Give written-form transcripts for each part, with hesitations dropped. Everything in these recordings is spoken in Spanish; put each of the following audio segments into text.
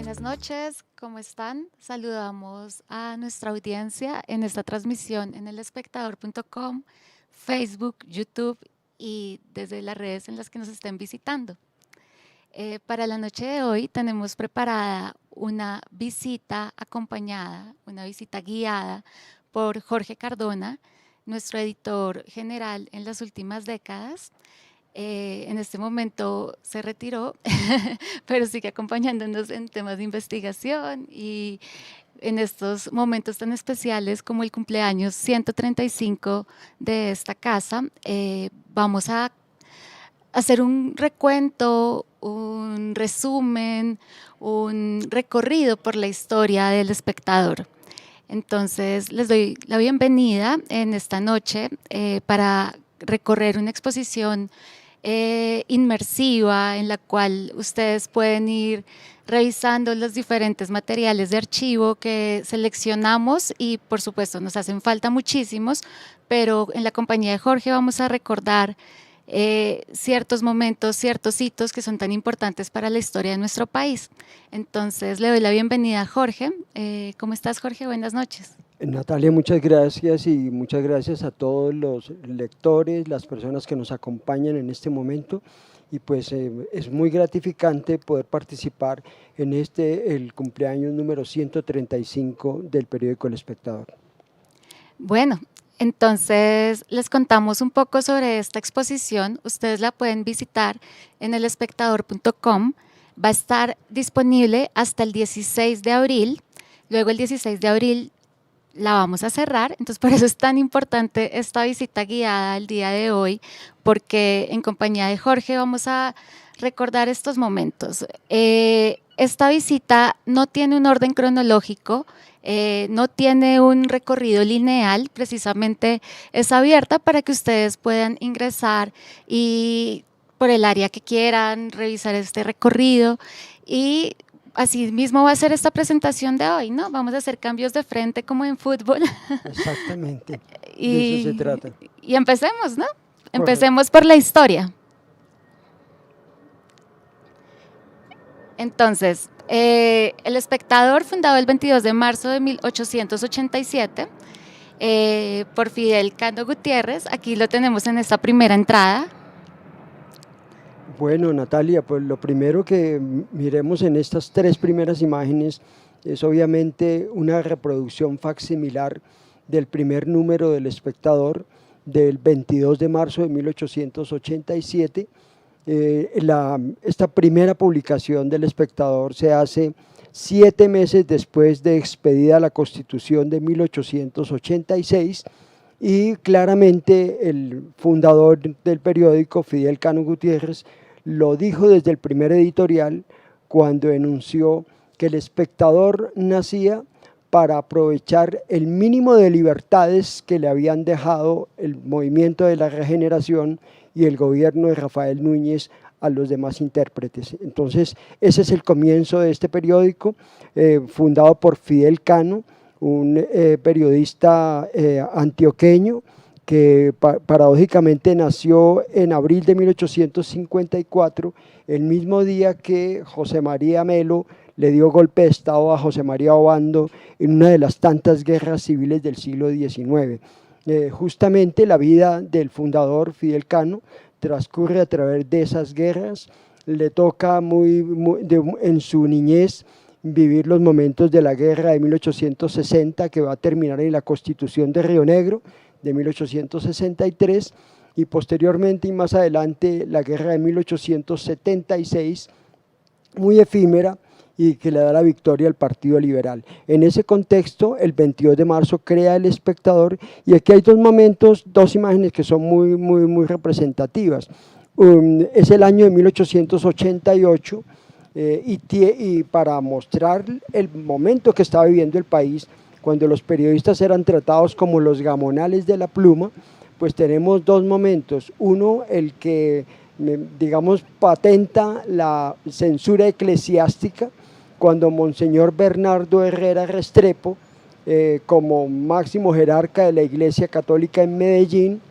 Buenas noches, ¿cómo están? Saludamos a nuestra audiencia en esta transmisión en elespectador.com, Facebook, YouTube y desde las redes en las que nos estén visitando. Para la noche de hoy tenemos preparada una visita acompañada, una visita guiada por Jorge Cardona, nuestro editor general en las últimas décadas. En este momento se retiró, pero sigue acompañándonos en temas de investigación y en estos momentos tan especiales como el cumpleaños 135 de esta casa, vamos a hacer un recuento, un resumen, un recorrido por la historia del espectador. Entonces, les doy la bienvenida en esta noche para recorrer una exposición inmersiva en la cual ustedes pueden ir revisando los diferentes materiales de archivo que seleccionamos y por supuesto nos hacen falta muchísimos, pero en la compañía de Jorge vamos a recordar ciertos momentos, ciertos hitos que son tan importantes para la historia de nuestro país. Entonces le doy la bienvenida a Jorge. ¿Cómo estás, Jorge? Buenas noches. Natalia, muchas gracias y muchas gracias a todos los lectores, las personas que nos acompañan en este momento y pues es muy gratificante poder participar en el cumpleaños número 135 del periódico El Espectador. Bueno, entonces les contamos un poco sobre esta exposición. Ustedes la pueden visitar en elespectador.com. Va a estar disponible hasta el 16 de abril. Luego el 16 de abril la vamos a cerrar, entonces por eso es tan importante esta visita guiada el día de hoy, porque en compañía de Jorge vamos a recordar estos momentos. Esta visita no tiene un orden cronológico, no tiene un recorrido lineal, precisamente es abierta para que ustedes puedan ingresar y por el área que quieran, revisar este recorrido y así mismo va a ser esta presentación de hoy, ¿no? Vamos a hacer cambios de frente como en fútbol. Exactamente, de eso se trata. Y empecemos, ¿no? Correcto. Empecemos por la historia. Entonces, El Espectador, fundado el 22 de marzo de 1887, por Fidel Cano Gutiérrez, aquí lo tenemos en esta primera entrada. Bueno, Natalia, pues lo primero que miremos en estas tres primeras imágenes es obviamente una reproducción facsimilar del primer número del Espectador del 22 de marzo de 1887. Esta primera publicación del Espectador se hace 7 meses después de expedida la Constitución de 1886 y claramente el fundador del periódico, Fidel Cano Gutiérrez, lo dijo desde el primer editorial cuando enunció que El Espectador nacía para aprovechar el mínimo de libertades que le habían dejado el movimiento de la regeneración y el gobierno de Rafael Núñez a los demás intérpretes. Entonces, ese es el comienzo de este periódico, fundado por Fidel Cano, un periodista antioqueño, que paradójicamente nació en abril de 1854, el mismo día que José María Melo le dio golpe de Estado a José María Obando en una de las tantas guerras civiles del siglo XIX. Justamente la vida del fundador Fidel Cano transcurre a través de esas guerras, le toca en su niñez vivir los momentos de la guerra de 1860 que va a terminar en la Constitución de Río Negro de 1863 y posteriormente y más adelante la guerra de 1876, muy efímera y que le da la victoria al Partido Liberal. En ese contexto, el 22 de marzo crea El Espectador y aquí hay dos imágenes que son muy representativas. Es el año de 1888 y para mostrar el momento que estaba viviendo el país, cuando los periodistas eran tratados como los gamonales de la pluma, pues tenemos dos momentos. Uno, el que, digamos, patenta la censura eclesiástica, cuando Monseñor Bernardo Herrera Restrepo, como máximo jerarca de la Iglesia Católica en Medellín,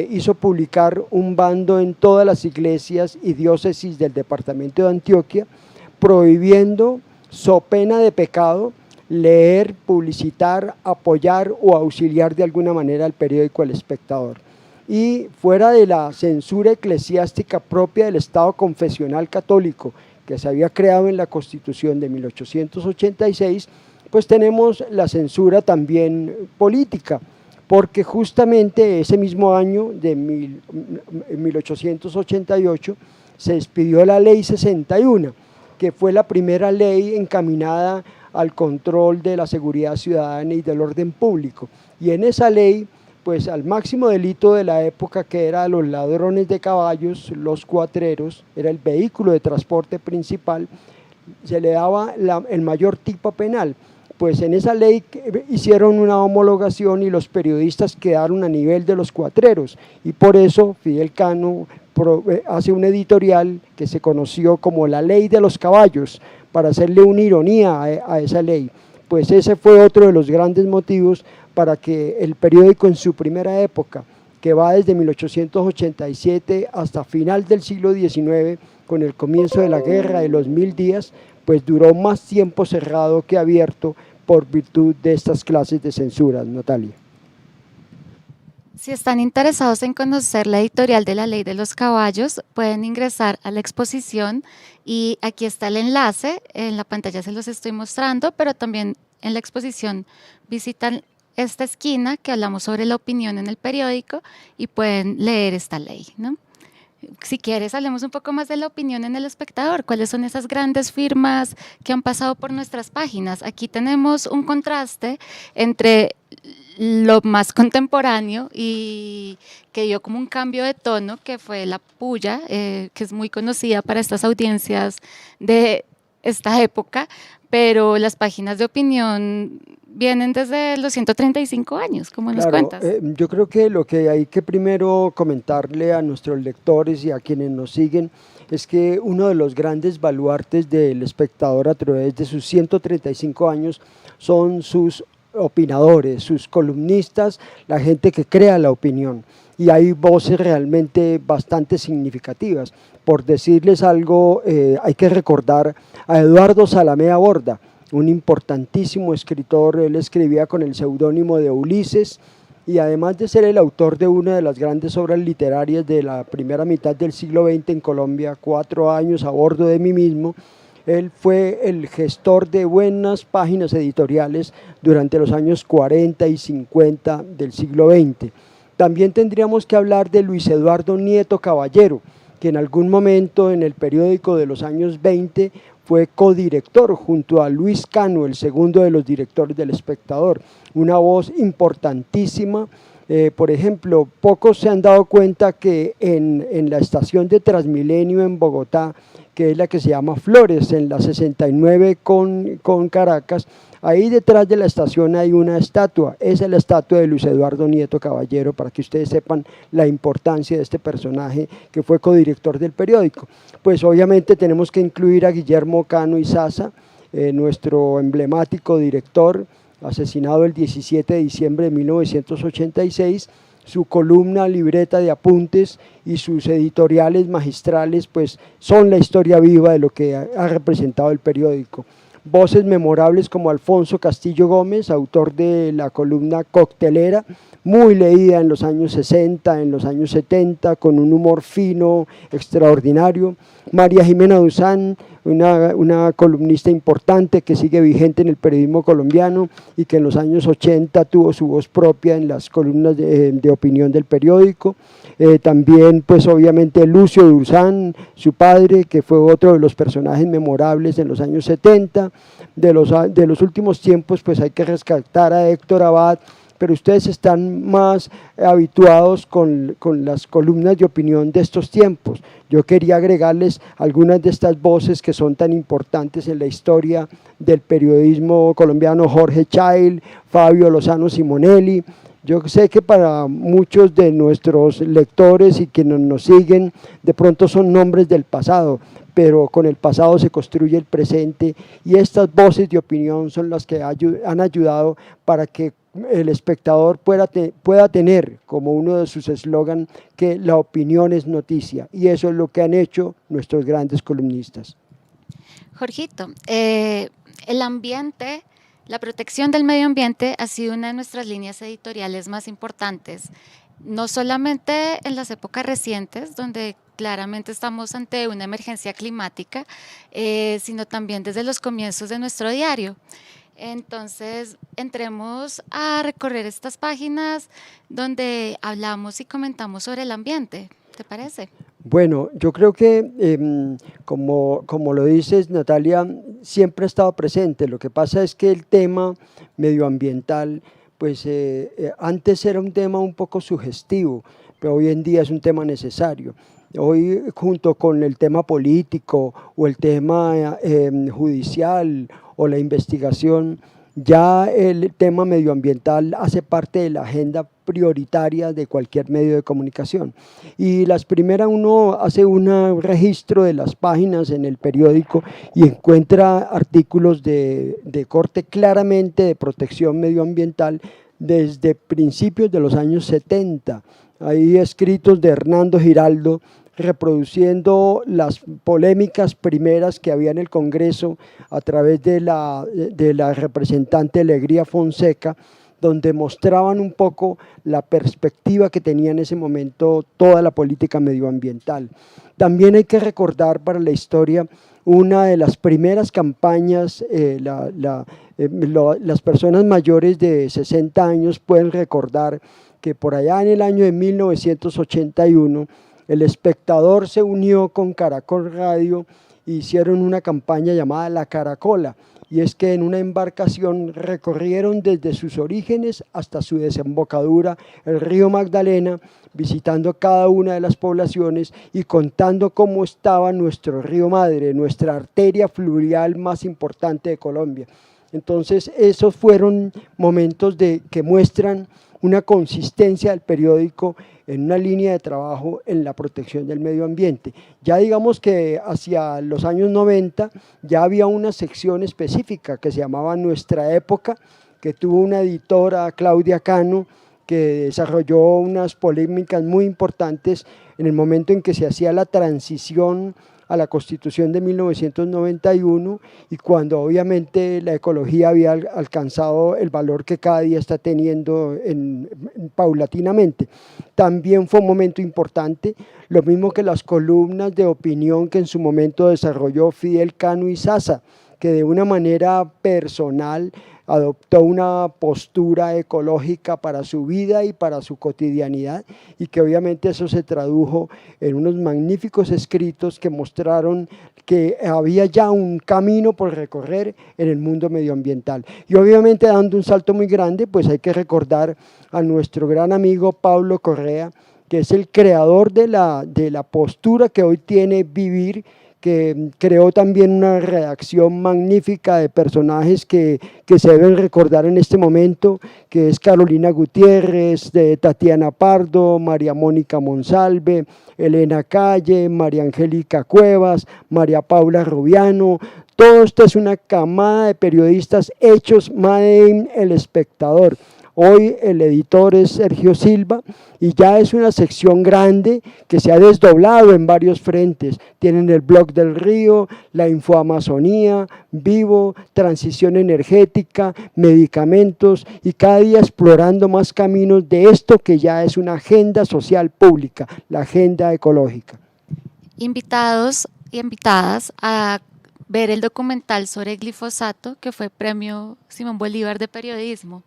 hizo publicar un bando en todas las iglesias y diócesis del departamento de Antioquia, prohibiendo so pena de pecado, leer, publicitar, apoyar o auxiliar de alguna manera al periódico El Espectador. Y fuera de la censura eclesiástica propia del Estado confesional católico que se había creado en la Constitución de 1886, pues tenemos la censura también política, porque justamente ese mismo año de 1888 se expidió la Ley 61, que fue la primera ley encaminada al control de la seguridad ciudadana y del orden público. Y en esa ley, pues al máximo delito de la época, que era los ladrones de caballos, los cuatreros, era el vehículo de transporte principal, se le daba el mayor tipo penal. Pues en esa ley hicieron una homologación y los periodistas quedaron a nivel de los cuatreros, y por eso Fidel Cano hace un editorial que se conoció como la Ley de los Caballos, para hacerle una ironía a esa ley. Pues ese fue otro de los grandes motivos para que el periódico en su primera época, que va desde 1887 hasta final del siglo XIX, con el comienzo de la Guerra de los 1000 días, pues duró más tiempo cerrado que abierto por virtud de estas clases de censura, Natalia. Si están interesados en conocer la editorial de la Ley de los Caballos, pueden ingresar a la exposición y aquí está el enlace, en la pantalla se los estoy mostrando, pero también en la exposición visitan esta esquina que hablamos sobre la opinión en el periódico y pueden leer esta ley, ¿no? Si quieres, hablemos un poco más de la opinión en El Espectador. ¿Cuáles son esas grandes firmas que han pasado por nuestras páginas? Aquí tenemos un contraste entre lo más contemporáneo y que dio como un cambio de tono, que fue La Puya, que es muy conocida para estas audiencias de esta época, pero las páginas de opinión vienen desde los 135 años, ¿cómo nos cuentas? Yo creo que lo que hay que primero comentarle a nuestros lectores y a quienes nos siguen es que uno de los grandes baluartes del Espectador a través de sus 135 años son sus opinadores, sus columnistas, la gente que crea la opinión, y hay voces realmente bastante significativas. Por decirles algo, hay que recordar a Eduardo Zalamea Borda, un importantísimo escritor. Él escribía con el seudónimo de Ulises, y además de ser el autor de una de las grandes obras literarias de la primera mitad del siglo XX en Colombia, 4 años a bordo de mí mismo, él fue el gestor de buenas páginas editoriales durante los años 40 y 50 del siglo XX. También tendríamos que hablar de Luis Eduardo Nieto Caballero, que en algún momento en el periódico de los años 20 fue codirector junto a Luis Cano, el segundo de los directores del Espectador, una voz importantísima. Por ejemplo, pocos se han dado cuenta que en la estación de Transmilenio en Bogotá, que es la que se llama Flores, en la 69 con Caracas, ahí detrás de la estación hay una estatua. Esa es la estatua de Luis Eduardo Nieto Caballero, para que ustedes sepan la importancia de este personaje que fue codirector del periódico. Pues obviamente tenemos que incluir a Guillermo Cano Izaza, nuestro emblemático director, asesinado el 17 de diciembre de 1986, su columna, libreta de apuntes y sus editoriales magistrales pues son la historia viva de lo que ha representado el periódico. Voces memorables como Alfonso Castillo Gómez, autor de la columna Coctelera, muy leída en los años 60, en los años 70, con un humor fino, extraordinario. María Jimena Duzán, una columnista importante que sigue vigente en el periodismo colombiano y que en los años 80 tuvo su voz propia en las columnas de opinión del periódico. También pues obviamente Lucio Duzán, su padre, que fue otro de los personajes memorables en los años 70. De los últimos tiempos pues hay que rescatar a Héctor Abad, pero ustedes están más habituados con las columnas de opinión de estos tiempos. Yo quería agregarles algunas de estas voces que son tan importantes en la historia del periodismo colombiano: Jorge Chil, Fabio Lozano Simonelli. Yo sé que para muchos de nuestros lectores y quienes nos siguen, de pronto son nombres del pasado, pero con el pasado se construye el presente, y estas voces de opinión son las que han ayudado para que el Espectador pueda tener como uno de sus eslogan que la opinión es noticia, y eso es lo que han hecho nuestros grandes columnistas. Jorgito, el ambiente, la protección del medio ambiente ha sido una de nuestras líneas editoriales más importantes, no solamente en las épocas recientes, donde claramente estamos ante una emergencia climática, sino también desde los comienzos de nuestro diario. Entonces, entremos a recorrer estas páginas donde hablamos y comentamos sobre el ambiente, ¿te parece? Bueno, yo creo que, como lo dices, Natalia, siempre ha estado presente. Lo que pasa es que el tema medioambiental, pues antes era un tema un poco sugestivo, pero hoy en día es un tema necesario. Hoy, junto con el tema político o el tema judicial o la investigación, ya el tema medioambiental hace parte de la agenda prioritaria de cualquier medio de comunicación. Y las primeras, uno hace un registro de las páginas en el periódico y encuentra artículos de corte claramente de protección medioambiental desde principios de los años 70. Hay escritos de Hernando Giraldo reproduciendo las polémicas primeras que había en el Congreso a través de la representante Alegría Fonseca, donde mostraban un poco la perspectiva que tenía en ese momento toda la política medioambiental. También hay que recordar para la historia una de las primeras campañas, las personas mayores de 60 años pueden recordar que por allá en el año de 1981 El Espectador se unió con Caracol Radio e hicieron una campaña llamada La Caracola, y es que en una embarcación recorrieron desde sus orígenes hasta su desembocadura el río Magdalena, visitando cada una de las poblaciones y contando cómo estaba nuestro río madre, nuestra arteria fluvial más importante de Colombia. Entonces esos fueron momentos que muestran una consistencia del periódico en una línea de trabajo en la protección del medio ambiente. Ya digamos que hacia los años 90 ya había una sección específica que se llamaba Nuestra Época, que tuvo una editora, Claudia Cano, que desarrolló unas polémicas muy importantes en el momento en que se hacía la transición a la Constitución de 1991 y cuando obviamente la ecología había alcanzado el valor que cada día está teniendo paulatinamente. También fue un momento importante, lo mismo que las columnas de opinión que en su momento desarrolló Fidel Cano Izaza, que de una manera personal adoptó una postura ecológica para su vida y para su cotidianidad, y que obviamente eso se tradujo en unos magníficos escritos que mostraron que había ya un camino por recorrer en el mundo medioambiental. Y obviamente, dando un salto muy grande, pues hay que recordar a nuestro gran amigo Pablo Correa, que es el creador de la postura que hoy tiene Vivir, que creó también una redacción magnífica de personajes que se deben recordar en este momento, que es Carolina Gutiérrez, de Tatiana Pardo, María Mónica Monsalve, Elena Calle, María Angélica Cuevas, María Paula Rubiano. Todo esto es una camada de periodistas hechos made in El Espectador. Hoy el editor es Sergio Silva y ya es una sección grande que se ha desdoblado en varios frentes. Tienen el blog del río, la infoamazonía, Vivo, transición energética, medicamentos, y cada día explorando más caminos de esto que ya es una agenda social pública, la agenda ecológica. Invitados y invitadas a ver el documental sobre glifosato, que fue Premio Simón Bolívar de Periodismo.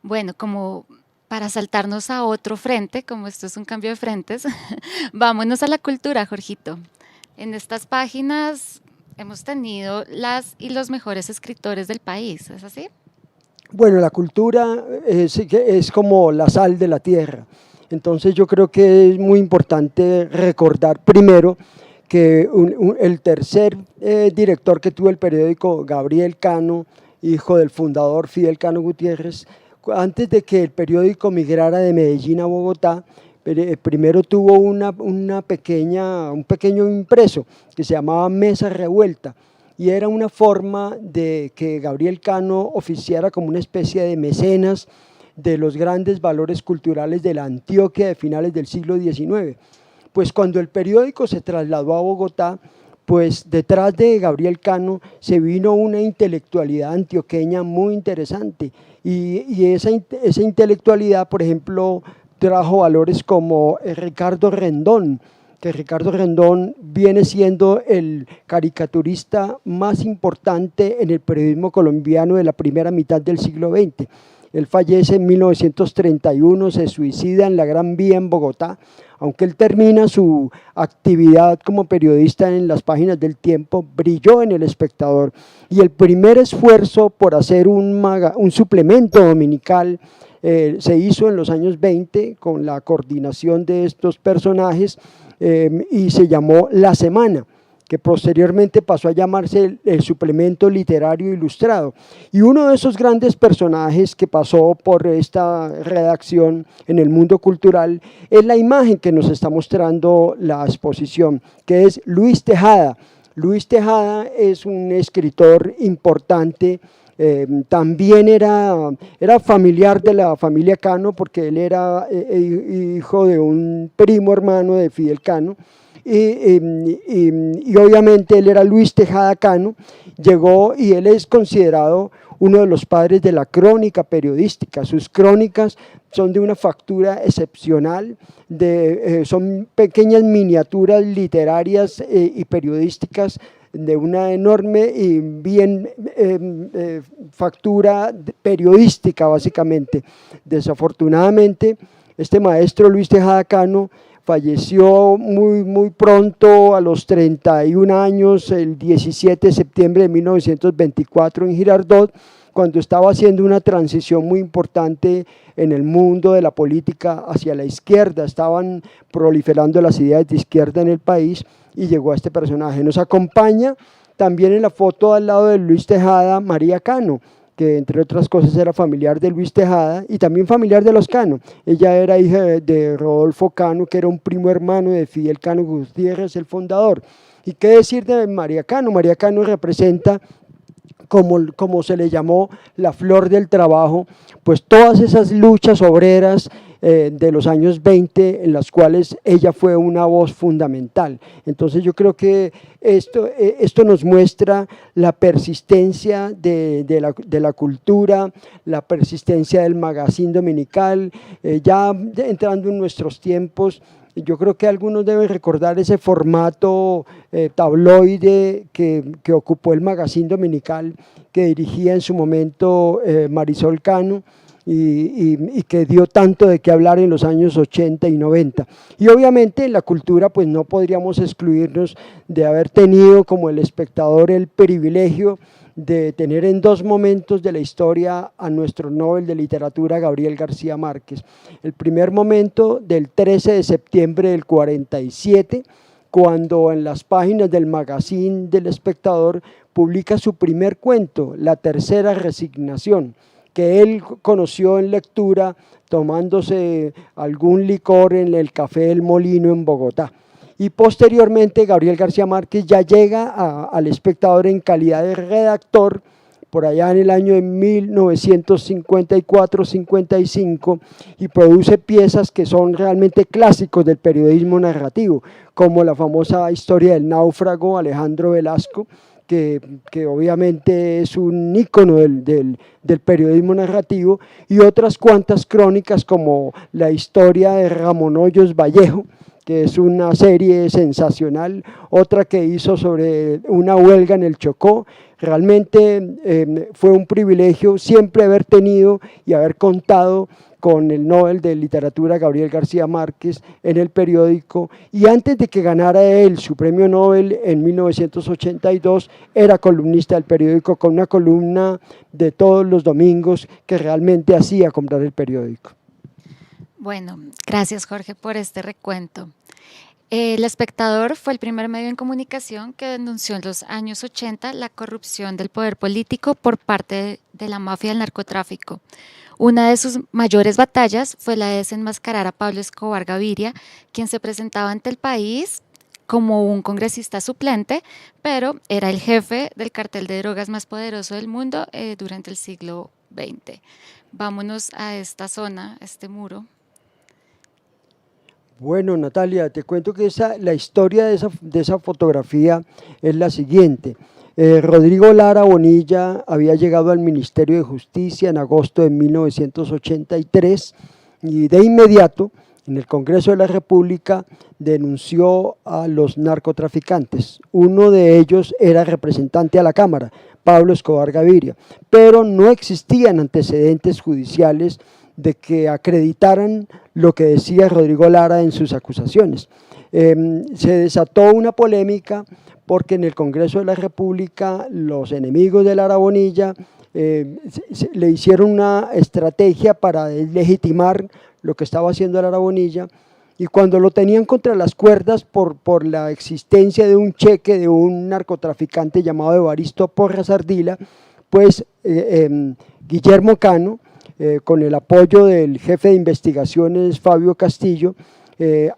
Bueno, como para saltarnos a otro frente, como esto es un cambio de frentes, vámonos a la cultura, Jorgito. En estas páginas hemos tenido las y los mejores escritores del país, ¿es así? Bueno, la cultura es como la sal de la tierra. Entonces yo creo que es muy importante recordar primero que el tercer director que tuvo el periódico, Gabriel Cano, hijo del fundador Fidel Cano Gutiérrez, antes de que el periódico migrara de Medellín a Bogotá, primero tuvo un pequeño impreso que se llamaba Mesa Revuelta, y era una forma de que Gabriel Cano oficiara como una especie de mecenas de los grandes valores culturales de la Antioquia de finales del siglo XIX. Pues cuando el periódico se trasladó a Bogotá, pues detrás de Gabriel Cano se vino una intelectualidad antioqueña muy interesante y esa intelectualidad, por ejemplo, trajo valores como Ricardo Rendón, que Ricardo Rendón viene siendo el caricaturista más importante en el periodismo colombiano de la primera mitad del siglo XX. Él fallece en 1931, se suicida en la Gran Vía en Bogotá, aunque él termina su actividad como periodista en las páginas del Tiempo, brilló en El Espectador, y el primer esfuerzo por hacer un suplemento dominical se hizo en los años 20 con la coordinación de estos personajes y se llamó La Semana, que posteriormente pasó a llamarse el Suplemento Literario Ilustrado. Y uno de esos grandes personajes que pasó por esta redacción en el mundo cultural es la imagen que nos está mostrando la exposición, que es Luis Tejada. Luis Tejada es un escritor importante, también era familiar de la familia Cano, porque él era hijo de un primo hermano de Fidel Cano, y obviamente él era Luis Tejada Cano, llegó y él es considerado uno de los padres de la crónica periodística. Sus crónicas son de una factura excepcional, son pequeñas miniaturas literarias y periodísticas de una enorme y bien factura periodística básicamente. Desafortunadamente, este maestro Luis Tejada Cano falleció muy pronto, a los 31 años, el 17 de septiembre de 1924 en Girardot, cuando estaba haciendo una transición muy importante en el mundo de la política hacia la izquierda. Estaban proliferando las ideas de izquierda en el país y llegó a este personaje. Nos acompaña también en la foto al lado de Luis Tejada, María Cano, que entre otras cosas era familiar de Luis Tejada y también familiar de los Cano. Ella era hija de Rodolfo Cano, que era un primo hermano de Fidel Cano Gutiérrez, el fundador. ¿Y qué decir de María Cano? María Cano representa, como se le llamó, la flor del trabajo, pues todas esas luchas obreras de los años 20 en las cuales ella fue una voz fundamental. Entonces yo creo que esto nos muestra la persistencia de la cultura, la persistencia del magazine dominical, ya entrando en nuestros tiempos. Yo creo que algunos deben recordar ese formato tabloide que ocupó el magazine dominical, que dirigía en su momento Marisol Cano, y que dio tanto de qué hablar en los años 80 y 90. Y obviamente en la cultura pues no podríamos excluirnos de haber tenido como El Espectador el privilegio de tener en dos momentos de la historia a nuestro Nobel de Literatura, Gabriel García Márquez. El primer momento del 13 de septiembre del 47, cuando en las páginas del magazine del Espectador publica su primer cuento, La Tercera Resignación, que él conoció en lectura tomándose algún licor en el Café El Molino en Bogotá. Y posteriormente Gabriel García Márquez ya llega al Espectador en calidad de redactor por allá en el año de 1954-55, y produce piezas que son realmente clásicos del periodismo narrativo, como la famosa Historia del náufrago, Alejandro Velasco, que obviamente es un ícono del periodismo narrativo, y otras cuantas crónicas como la historia de Ramón Hoyos Vallejo, que es una serie sensacional, otra que hizo sobre una huelga en el Chocó. Realmente fue un privilegio siempre haber tenido y haber contado con el Nobel de Literatura Gabriel García Márquez en el periódico, y antes de que ganara él su premio Nobel en 1982 era columnista del periódico, con una columna de todos los domingos que realmente hacía comprar el periódico. Bueno, gracias Jorge por este recuento. El Espectador fue el primer medio en comunicación que denunció en los años 80 la corrupción del poder político por parte de la mafia del narcotráfico. Una de sus mayores batallas fue la de desenmascarar a Pablo Escobar Gaviria, quien se presentaba ante el país como un congresista suplente, pero era el jefe del cartel de drogas más poderoso del mundo durante el siglo XX. Vámonos a esta zona, a este muro. Bueno, Natalia, te cuento que la historia de esa fotografía es la siguiente. Rodrigo Lara Bonilla había llegado al Ministerio de Justicia en agosto de 1983 y de inmediato en el Congreso de la República denunció a los narcotraficantes. Uno de ellos era representante a la Cámara, Pablo Escobar Gaviria, pero no existían antecedentes judiciales de que acreditaran lo que decía Rodrigo Lara en sus acusaciones. Se desató una polémica porque en el Congreso de la República los enemigos de Lara Bonilla le hicieron una estrategia para deslegitimar lo que estaba haciendo Lara Bonilla, y cuando lo tenían contra las cuerdas por la existencia de un cheque de un narcotraficante llamado Evaristo Porras Ardila, pues Guillermo Cano, con el apoyo del jefe de investigaciones Fabio Castillo,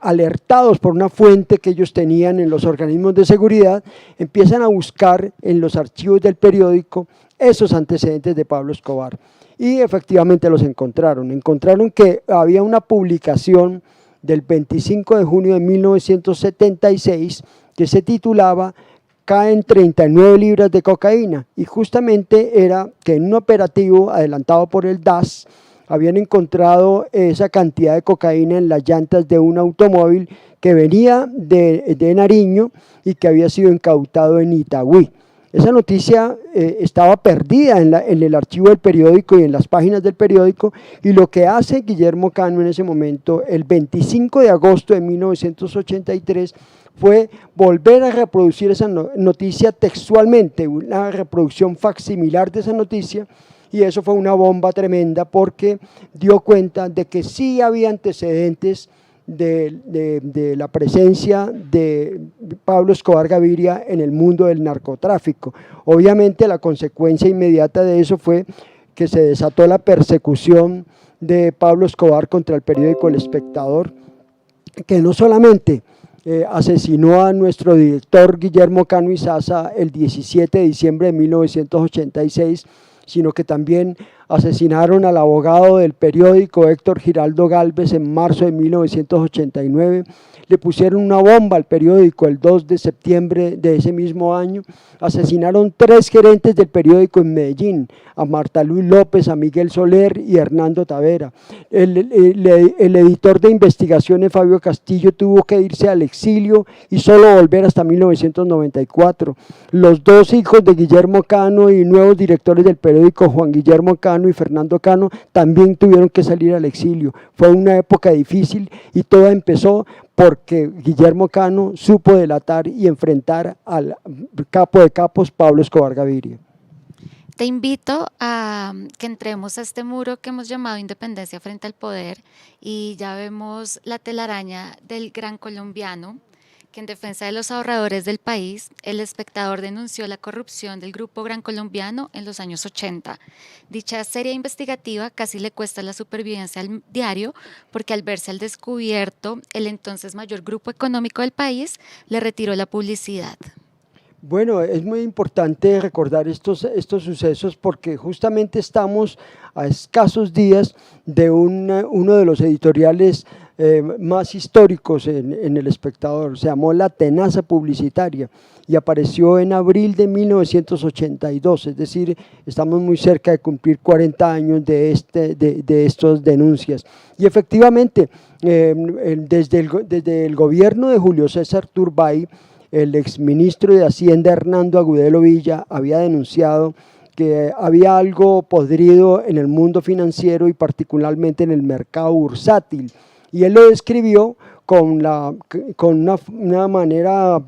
alertados por una fuente que ellos tenían en los organismos de seguridad, empiezan a buscar en los archivos del periódico esos antecedentes de Pablo Escobar, y efectivamente los encontraron. Encontraron que había una publicación del 25 de junio de 1976 que se titulaba "Caen 39 libras de cocaína", y justamente era que en un operativo adelantado por el DAS habían encontrado esa cantidad de cocaína en las llantas de un automóvil que venía de Nariño y que había sido incautado en Itagüí. Esa noticia estaba perdida en el archivo del periódico y en las páginas del periódico, y lo que hace Guillermo Cano en ese momento, el 25 de agosto de 1983, fue volver a reproducir esa noticia textualmente, una reproducción facsimilar de esa noticia, y eso fue una bomba tremenda porque dio cuenta de que sí había antecedentes de la presencia de Pablo Escobar Gaviria en el mundo del narcotráfico. Obviamente la consecuencia inmediata de eso fue que se desató la persecución de Pablo Escobar contra el periódico El Espectador, que no solamente asesinó a nuestro director Guillermo Cano Izaza el 17 de diciembre de 1986, sino que también asesinaron al abogado del periódico Héctor Giraldo Gálvez en marzo de 1989, le pusieron una bomba al periódico el 2 de septiembre de ese mismo año, asesinaron 3 gerentes del periódico en Medellín, a Marta Luis López, a Miguel Soler y Hernando Tavera. El editor de investigaciones Fabio Castillo tuvo que irse al exilio y solo volver hasta 1994. Los 2 hijos de Guillermo Cano y nuevos directores del periódico, Juan Guillermo Cano y Fernando Cano, también tuvieron que salir al exilio. Fue una época difícil y todo empezó porque Guillermo Cano supo delatar y enfrentar al capo de capos Pablo Escobar Gaviria. Te invito a que entremos a este muro que hemos llamado Independencia frente al poder, y ya vemos la telaraña del Gran Colombiano, que en defensa de los ahorradores del país, El Espectador denunció la corrupción del Grupo Gran Colombiano en los años 80. Dicha serie investigativa casi le cuesta la supervivencia al diario, porque al verse al descubierto, el entonces mayor grupo económico del país le retiró la publicidad. Bueno, es muy importante recordar estos sucesos porque justamente estamos a escasos días de uno de los editoriales más históricos en El Espectador. Se llamó La Tenaza Publicitaria y apareció en abril de 1982, es decir, estamos muy cerca de cumplir 40 años de estas denuncias. Y efectivamente, desde el gobierno de Julio César Turbay, el exministro de Hacienda Hernando Agudelo Villa había denunciado que había algo podrido en el mundo financiero y particularmente en el mercado bursátil, y él lo describió con una manera,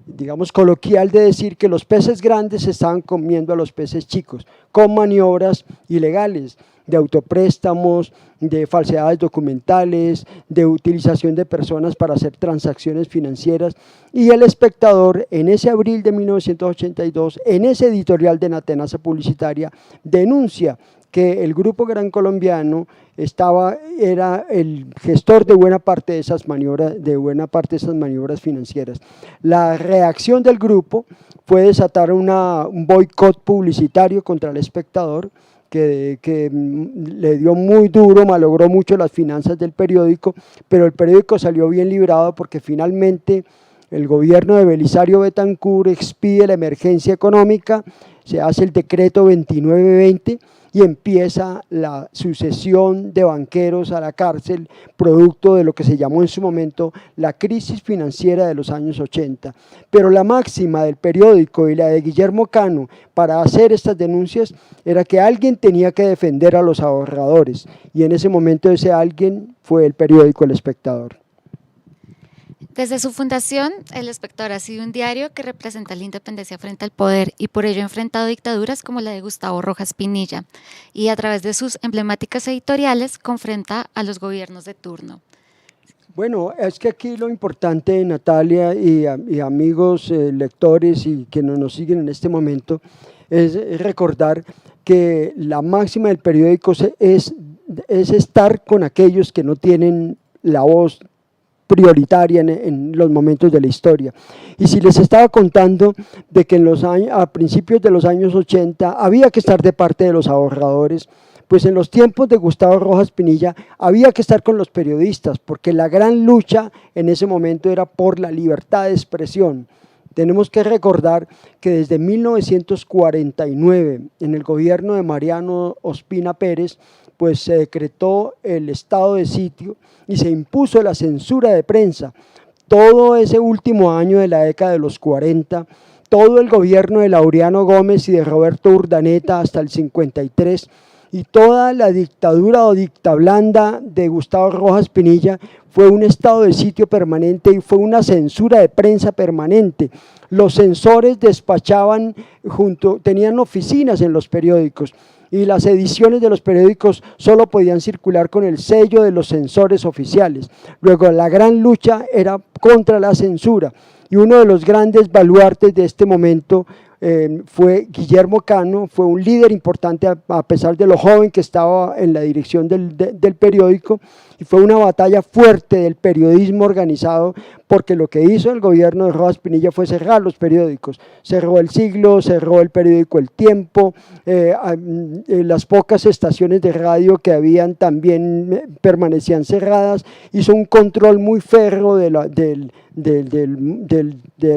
digamos, coloquial de decir que los peces grandes se estaban comiendo a los peces chicos, con maniobras ilegales de autopréstamos, de falsedades documentales, de utilización de personas para hacer transacciones financieras. Y El Espectador, en ese abril de 1982, en ese editorial de La Tenaza Publicitaria, denuncia que el Grupo Gran Colombiano era el gestor de buena parte de esas maniobras financieras. La reacción del grupo fue desatar un boicot publicitario contra El Espectador, le dio muy duro, malogró mucho las finanzas del periódico, pero el periódico salió bien librado porque finalmente el gobierno de Belisario Betancur expide la emergencia económica, se hace el decreto 2920 y empieza la sucesión de banqueros a la cárcel, producto de lo que se llamó en su momento la crisis financiera de los años 80. Pero la máxima del periódico y la de Guillermo Cano para hacer estas denuncias era que alguien tenía que defender a los ahorradores, y en ese momento ese alguien fue el periódico El Espectador. Desde su fundación, El Espectador ha sido un diario que representa la independencia frente al poder y por ello ha enfrentado dictaduras como la de Gustavo Rojas Pinilla, y a través de sus emblemáticas editoriales confronta a los gobiernos de turno. Bueno, es que aquí lo importante, Natalia y amigos lectores y que nos siguen en este momento, es recordar que la máxima del periódico es estar con aquellos que no tienen la voz prioritaria en los momentos de la historia. Y si les estaba contando de que a principios de los años 80 había que estar de parte de los ahorradores, pues en los tiempos de Gustavo Rojas Pinilla había que estar con los periodistas, porque la gran lucha en ese momento era por la libertad de expresión. Tenemos que recordar que desde 1949, en el gobierno de Mariano Ospina Pérez, pues se decretó el estado de sitio y se impuso la censura de prensa. Todo ese último año de la década de los 40, todo el gobierno de Laureano Gómez y de Roberto Urdaneta hasta el 53, y toda la dictadura o dictablanda de Gustavo Rojas Pinilla fue un estado de sitio permanente y fue una censura de prensa permanente. Los censores despachaban tenían oficinas en los periódicos, y las ediciones de los periódicos solo podían circular con el sello de los censores oficiales. Luego la gran lucha era contra la censura, y uno de los grandes baluartes de este momento fue Guillermo Cano. Fue un líder importante a pesar de lo joven que estaba en la dirección del periódico, y fue una batalla fuerte del periodismo organizado, porque lo que hizo el gobierno de Rojas Pinilla fue cerrar los periódicos, cerró El Siglo, cerró el periódico El Tiempo, las pocas estaciones de radio que habían también permanecían cerradas, hizo un control muy férreo de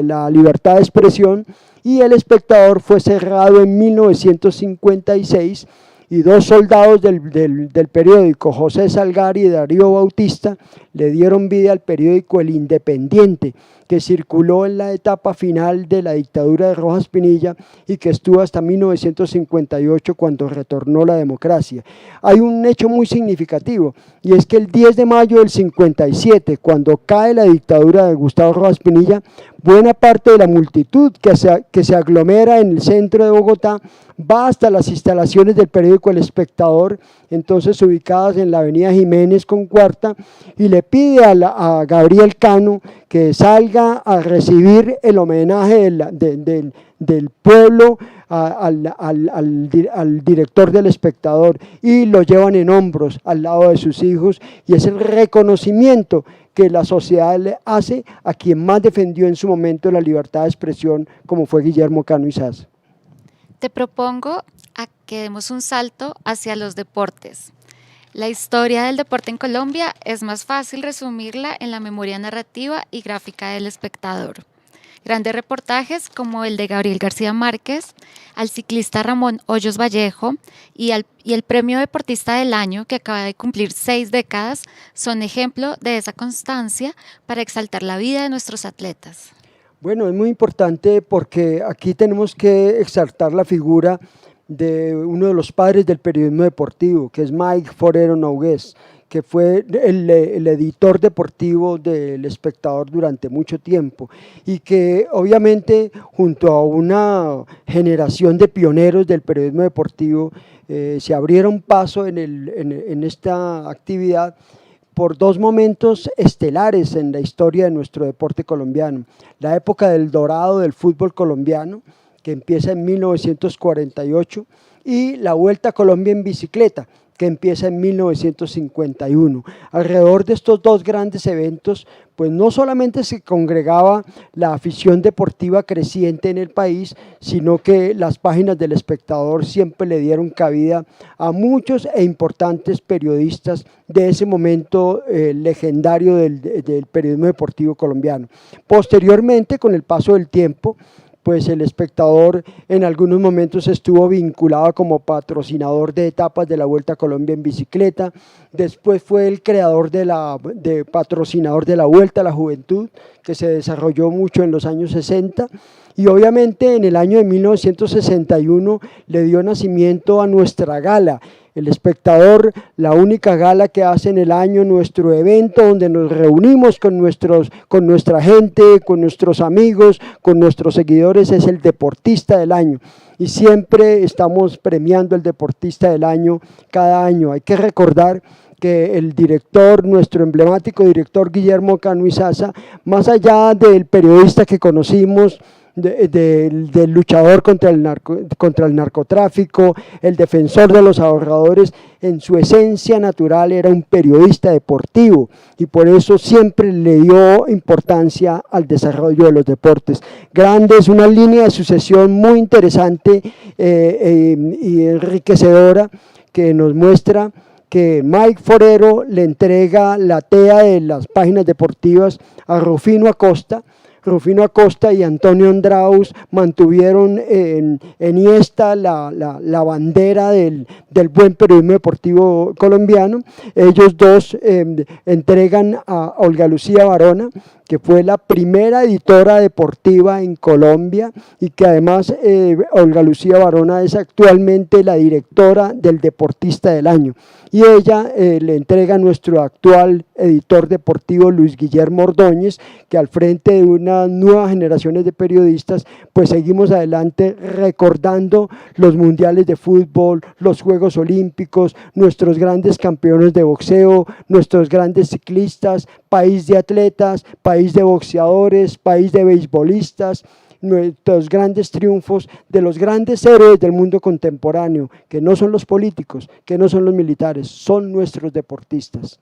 la libertad de expresión, y El Espectador fue cerrado en 1956, y dos soldados del periódico, José Salgari y Darío Bautista, le dieron vida al periódico El Independiente, que circuló en la etapa final de la dictadura de Rojas Pinilla y que estuvo hasta 1958, cuando retornó la democracia. Hay un hecho muy significativo, y es que el 10 de mayo del 57, cuando cae la dictadura de Gustavo Rojas Pinilla, buena parte de la multitud que se aglomera en el centro de Bogotá va hasta las instalaciones del periódico El Espectador, entonces ubicadas en la avenida Jiménez con Cuarta, y le pide a Gabriel Cano que salga a recibir el homenaje del pueblo al director del Espectador, y lo llevan en hombros al lado de sus hijos, y es el reconocimiento que la sociedad le hace a quien más defendió en su momento la libertad de expresión, como fue Guillermo Cano Isás. Te propongo a que demos un salto hacia los deportes. La historia del deporte en Colombia es más fácil resumirla en la memoria narrativa y gráfica del Espectador. Grandes reportajes como el de Gabriel García Márquez, al ciclista Ramón Hoyos Vallejo y el premio Deportista del Año, que acaba de cumplir 6 décadas, son ejemplo de esa constancia para exaltar la vida de nuestros atletas. Bueno, es muy importante porque aquí tenemos que exaltar la figura de uno de los padres del periodismo deportivo, que es Mike Forero Nogués, que fue el editor deportivo del Espectador durante mucho tiempo, y que obviamente junto a una generación de pioneros del periodismo deportivo se abrieron paso en esta actividad por dos momentos estelares en la historia de nuestro deporte colombiano: la época del dorado del fútbol colombiano, que empieza en 1948, y la Vuelta a Colombia en bicicleta, que empieza en 1951. Alrededor de estos dos grandes eventos, pues no solamente se congregaba la afición deportiva creciente en el país, sino que las páginas del Espectador siempre le dieron cabida a muchos e importantes periodistas de ese momento legendario del periodismo deportivo colombiano. Posteriormente, con el paso del tiempo, pues el Espectador en algunos momentos estuvo vinculado como patrocinador de etapas de la Vuelta a Colombia en bicicleta, después fue el creador de patrocinador de la Vuelta a la Juventud, que se desarrolló mucho en los años 60, y obviamente en el año de 1961 le dio nacimiento a nuestra gala, El Espectador, la única gala que hace en el año, nuestro evento donde nos reunimos con nuestra gente, con nuestros amigos, con nuestros seguidores, es el Deportista del Año. Y siempre estamos premiando el Deportista del Año cada año. Hay que recordar que el director, nuestro emblemático director Guillermo Cano Izaza, más allá del periodista que conocimos, del luchador contra el narcotráfico, el defensor de los ahorradores, en su esencia natural era un periodista deportivo y por eso siempre le dio importancia al desarrollo de los deportes. Grande, es una línea de sucesión muy interesante y enriquecedora que nos muestra que Mike Forero le entrega la tea de las páginas deportivas a Rufino Acosta. Rufino Acosta y Antonio Andraus mantuvieron en Iniesta la bandera del buen periodismo deportivo colombiano. Ellos dos entregan a Olga Lucía Barona, que fue la primera editora deportiva en Colombia y que además Olga Lucía Barona es actualmente la directora del Deportista del Año. Y ella le entrega a nuestro actual editor deportivo Luis Guillermo Ordóñez, que al frente de unas nuevas generaciones de periodistas, pues seguimos adelante recordando los mundiales de fútbol, los Juegos Olímpicos, nuestros grandes campeones de boxeo, nuestros grandes ciclistas, país de atletas, país de boxeadores, país de beisbolistas, nuestros grandes triunfos de los grandes héroes del mundo contemporáneo, que no son los políticos, que no son los militares, son nuestros deportistas.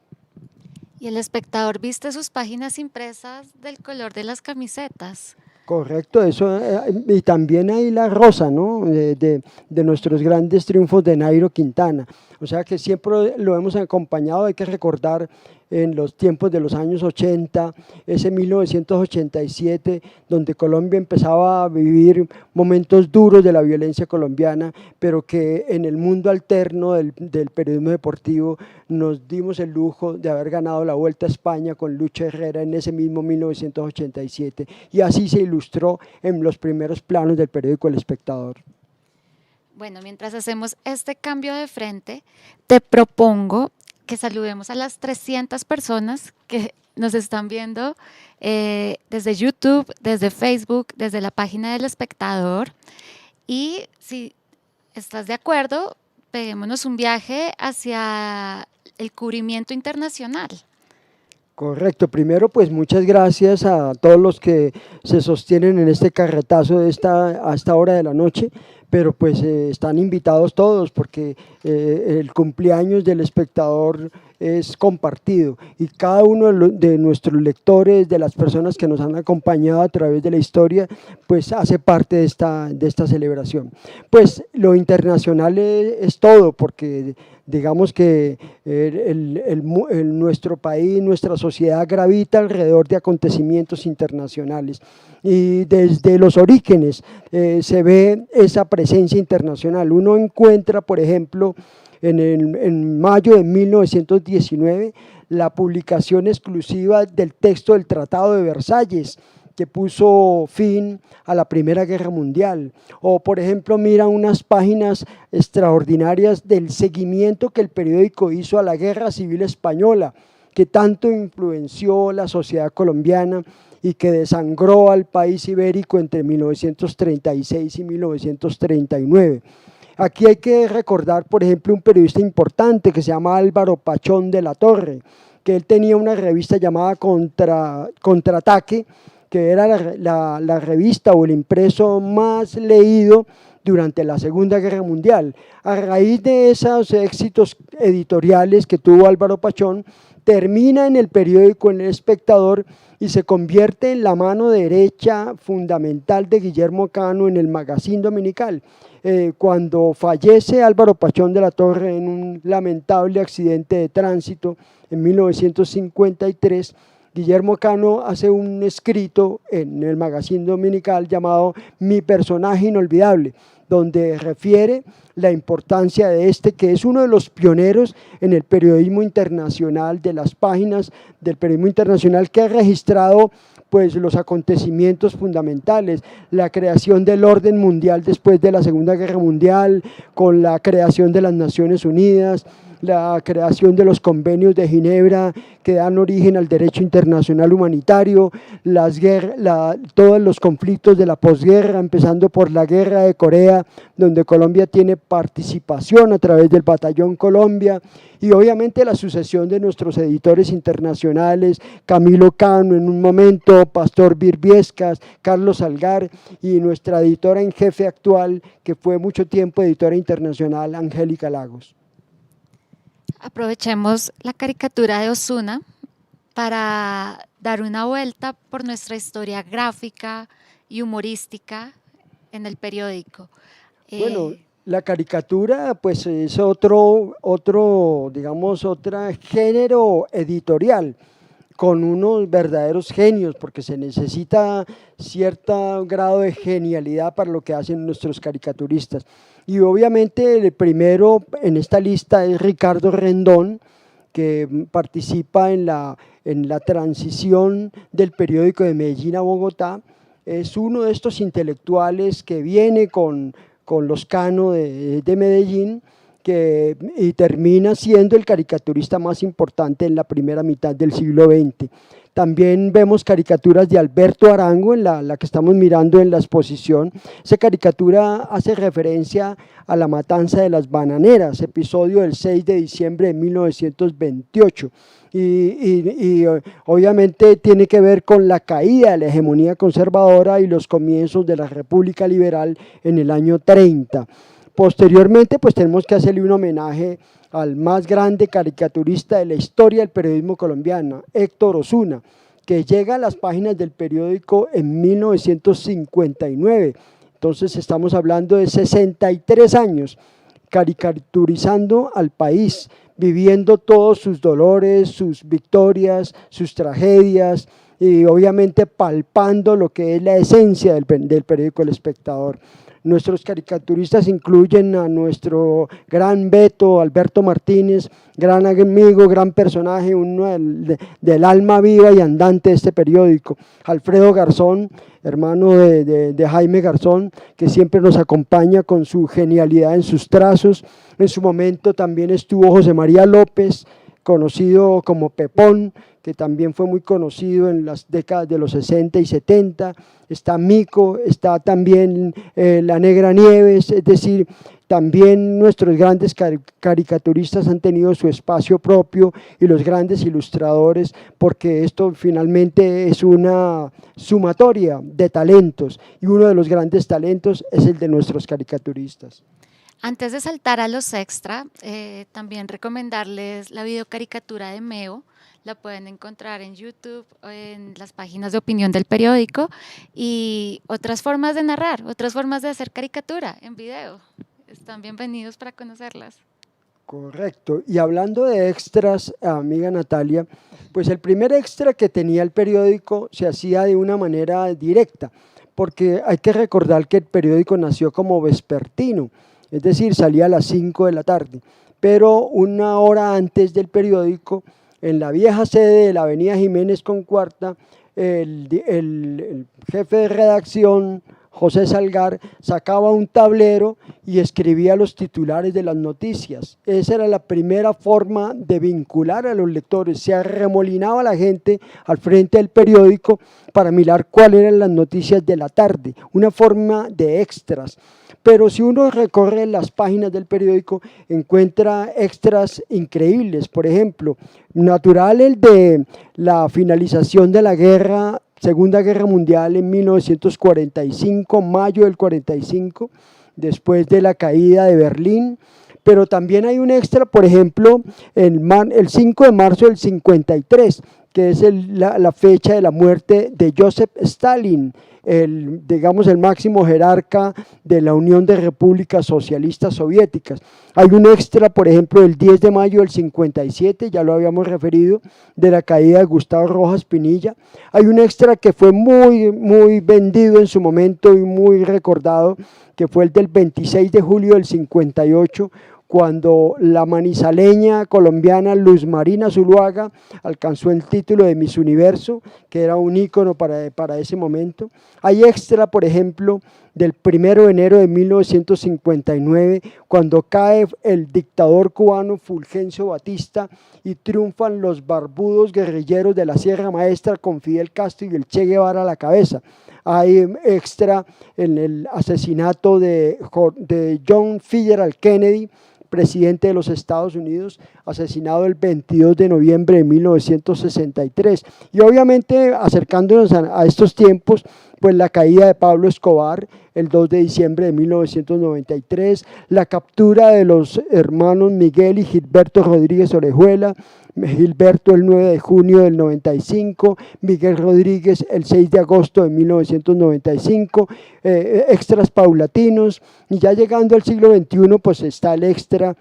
Y el Espectador viste sus páginas impresas del color de las camisetas. Correcto, eso, y también hay la rosa, ¿no? de nuestros grandes triunfos de Nairo Quintana, o sea que siempre lo hemos acompañado. Hay que recordar en los tiempos de los años 80, ese 1987, donde Colombia empezaba a vivir momentos duros de la violencia colombiana, pero que en el mundo alterno del periodismo deportivo nos dimos el lujo de haber ganado la Vuelta a España con Lucho Herrera en ese mismo 1987, y así se ilustró en los primeros planos del periódico El Espectador. Bueno, mientras hacemos este cambio de frente, te propongo que saludemos a las 300 personas que nos están viendo desde YouTube, desde Facebook, desde la página del Espectador. Y si estás de acuerdo, peguémonos un viaje hacia el cubrimiento internacional. Correcto, primero pues muchas gracias a todos los que se sostienen en este carretazo a esta hora de la noche, pero pues están invitados todos porque el cumpleaños del Espectador es compartido y cada uno de nuestros lectores, de las personas que nos han acompañado a través de la historia, pues hace parte de esta celebración. Pues lo internacional es todo, porque digamos que nuestro país, nuestra sociedad gravita alrededor de acontecimientos internacionales y desde los orígenes se ve esa presencia internacional. Uno encuentra, por ejemplo, en mayo de 1919, la publicación exclusiva del texto del Tratado de Versalles, que puso fin a la Primera Guerra Mundial. O, por ejemplo, mira unas páginas extraordinarias del seguimiento que el periódico hizo a la Guerra Civil Española, que tanto influenció la sociedad colombiana y que desangró al país ibérico entre 1936 y 1939. Aquí hay que recordar, por ejemplo, un periodista importante que se llama Álvaro Pachón de la Torre, que él tenía una revista llamada Contraataque, que era la revista o el impreso más leído durante la Segunda Guerra Mundial. A raíz de esos éxitos editoriales que tuvo Álvaro Pachón, termina en el periódico El Espectador y se convierte en la mano derecha fundamental de Guillermo Cano en el Magazine Dominical. Cuando fallece Álvaro Pachón de la Torre en un lamentable accidente de tránsito en 1953, Guillermo Cano hace un escrito en el Magazine Dominical llamado Mi personaje inolvidable, donde refiere la importancia de que es uno de los pioneros en el periodismo internacional, de las páginas del periodismo internacional que ha registrado pues los acontecimientos fundamentales, la creación del orden mundial después de la Segunda Guerra Mundial, con la creación de las Naciones Unidas, la creación de los convenios de Ginebra que dan origen al derecho internacional humanitario, todos los conflictos de la posguerra, empezando por la guerra de Corea, donde Colombia tiene participación a través del Batallón Colombia, y obviamente la sucesión de nuestros editores internacionales, Camilo Cano en un momento, Pastor Birbiescas, Carlos Salgar, y nuestra editora en jefe actual, que fue mucho tiempo editora internacional, Angélica Lagos. Aprovechemos la caricatura de Osuna para dar una vuelta por nuestra historia gráfica y humorística en el periódico. Bueno, la caricatura pues es otro género editorial con unos verdaderos genios, porque se necesita cierto grado de genialidad para lo que hacen nuestros caricaturistas. Y obviamente el primero en esta lista es Ricardo Rendón, que participa en la transición del periódico de Medellín a Bogotá. Es uno de estos intelectuales que viene con los Cano de Medellín, y termina siendo el caricaturista más importante en la primera mitad del siglo XX. También vemos caricaturas de Alberto Arango, en la que estamos mirando en la exposición. Esa caricatura hace referencia a la matanza de las bananeras, episodio del 6 de diciembre de 1928. Y obviamente tiene que ver con la caída de la hegemonía conservadora y los comienzos de la República Liberal en el año 30. Posteriormente, pues tenemos que hacerle un homenaje al más grande caricaturista de la historia del periodismo colombiano, Héctor Osuna, que llega a las páginas del periódico en 1959. Entonces estamos hablando de 63 años caricaturizando al país, viviendo todos sus dolores, sus victorias, sus tragedias, y obviamente palpando lo que es la esencia del periódico El Espectador. Nuestros caricaturistas incluyen a nuestro gran Beto, Alberto Martínez, gran amigo, gran personaje, uno del alma viva y andante de este periódico. Alfredo Garzón, hermano de Jaime Garzón, que siempre nos acompaña con su genialidad en sus trazos. En su momento también estuvo José María López, conocido como Pepón, que también fue muy conocido en las décadas de los 60 y 70, está Mico, está también la Negra Nieves, es decir, también nuestros grandes caricaturistas han tenido su espacio propio y los grandes ilustradores, porque esto finalmente es una sumatoria de talentos y uno de los grandes talentos es el de nuestros caricaturistas. Antes de saltar a los extra, también recomendarles la videocaricatura de Meo. La pueden encontrar en YouTube, en las páginas de opinión del periódico, y otras formas de narrar, otras formas de hacer caricatura en video. Están bienvenidos para conocerlas. Correcto. Y hablando de extras, amiga Natalia, pues el primer extra que tenía el periódico se hacía de una manera directa, porque hay que recordar que el periódico nació como vespertino, es decir, salía a las 5 de la tarde, pero una hora antes del periódico, en la vieja sede de la avenida Jiménez con Cuarta, el jefe de redacción, José Salgar, sacaba un tablero y escribía los titulares de las noticias. Esa era la primera forma de vincular a los lectores. Se arremolinaba la gente al frente del periódico para mirar cuáles eran las noticias de la tarde, una forma de extras. Pero si uno recorre las páginas del periódico, encuentra extras increíbles. Por ejemplo, natural el de la finalización de la Segunda Guerra Mundial en 1945, mayo del 45, después de la caída de Berlín. Pero también hay un extra, por ejemplo, el 5 de marzo del 53, que es la fecha de la muerte de Joseph Stalin, digamos el máximo jerarca de la Unión de Repúblicas Socialistas Soviéticas. Hay un extra, por ejemplo, el 10 de mayo del 57, ya lo habíamos referido, de la caída de Gustavo Rojas Pinilla. Hay un extra que fue muy vendido en su momento y muy recordado, que fue el del 26 de julio del 58, cuando la manizaleña colombiana Luz Marina Zuluaga alcanzó el título de Miss Universo, que era un ícono para ese momento. Hay extra, por ejemplo, del 1 de enero de 1959, cuando cae el dictador cubano Fulgencio Batista y triunfan los barbudos guerrilleros de la Sierra Maestra con Fidel Castro y el Che Guevara a la cabeza. Hay extra en el asesinato de John Fitzgerald Kennedy, presidente de los Estados Unidos, asesinado el 22 de noviembre de 1963. Y obviamente, acercándonos a estos tiempos, pues la caída de Pablo Escobar el 2 de diciembre de 1993, la captura de los hermanos Miguel y Gilberto Rodríguez Orejuela, Gilberto el 9 de junio del 95, Miguel Rodríguez el 6 de agosto de 1995, extras paulatinos, y ya llegando al siglo XXI pues está el extra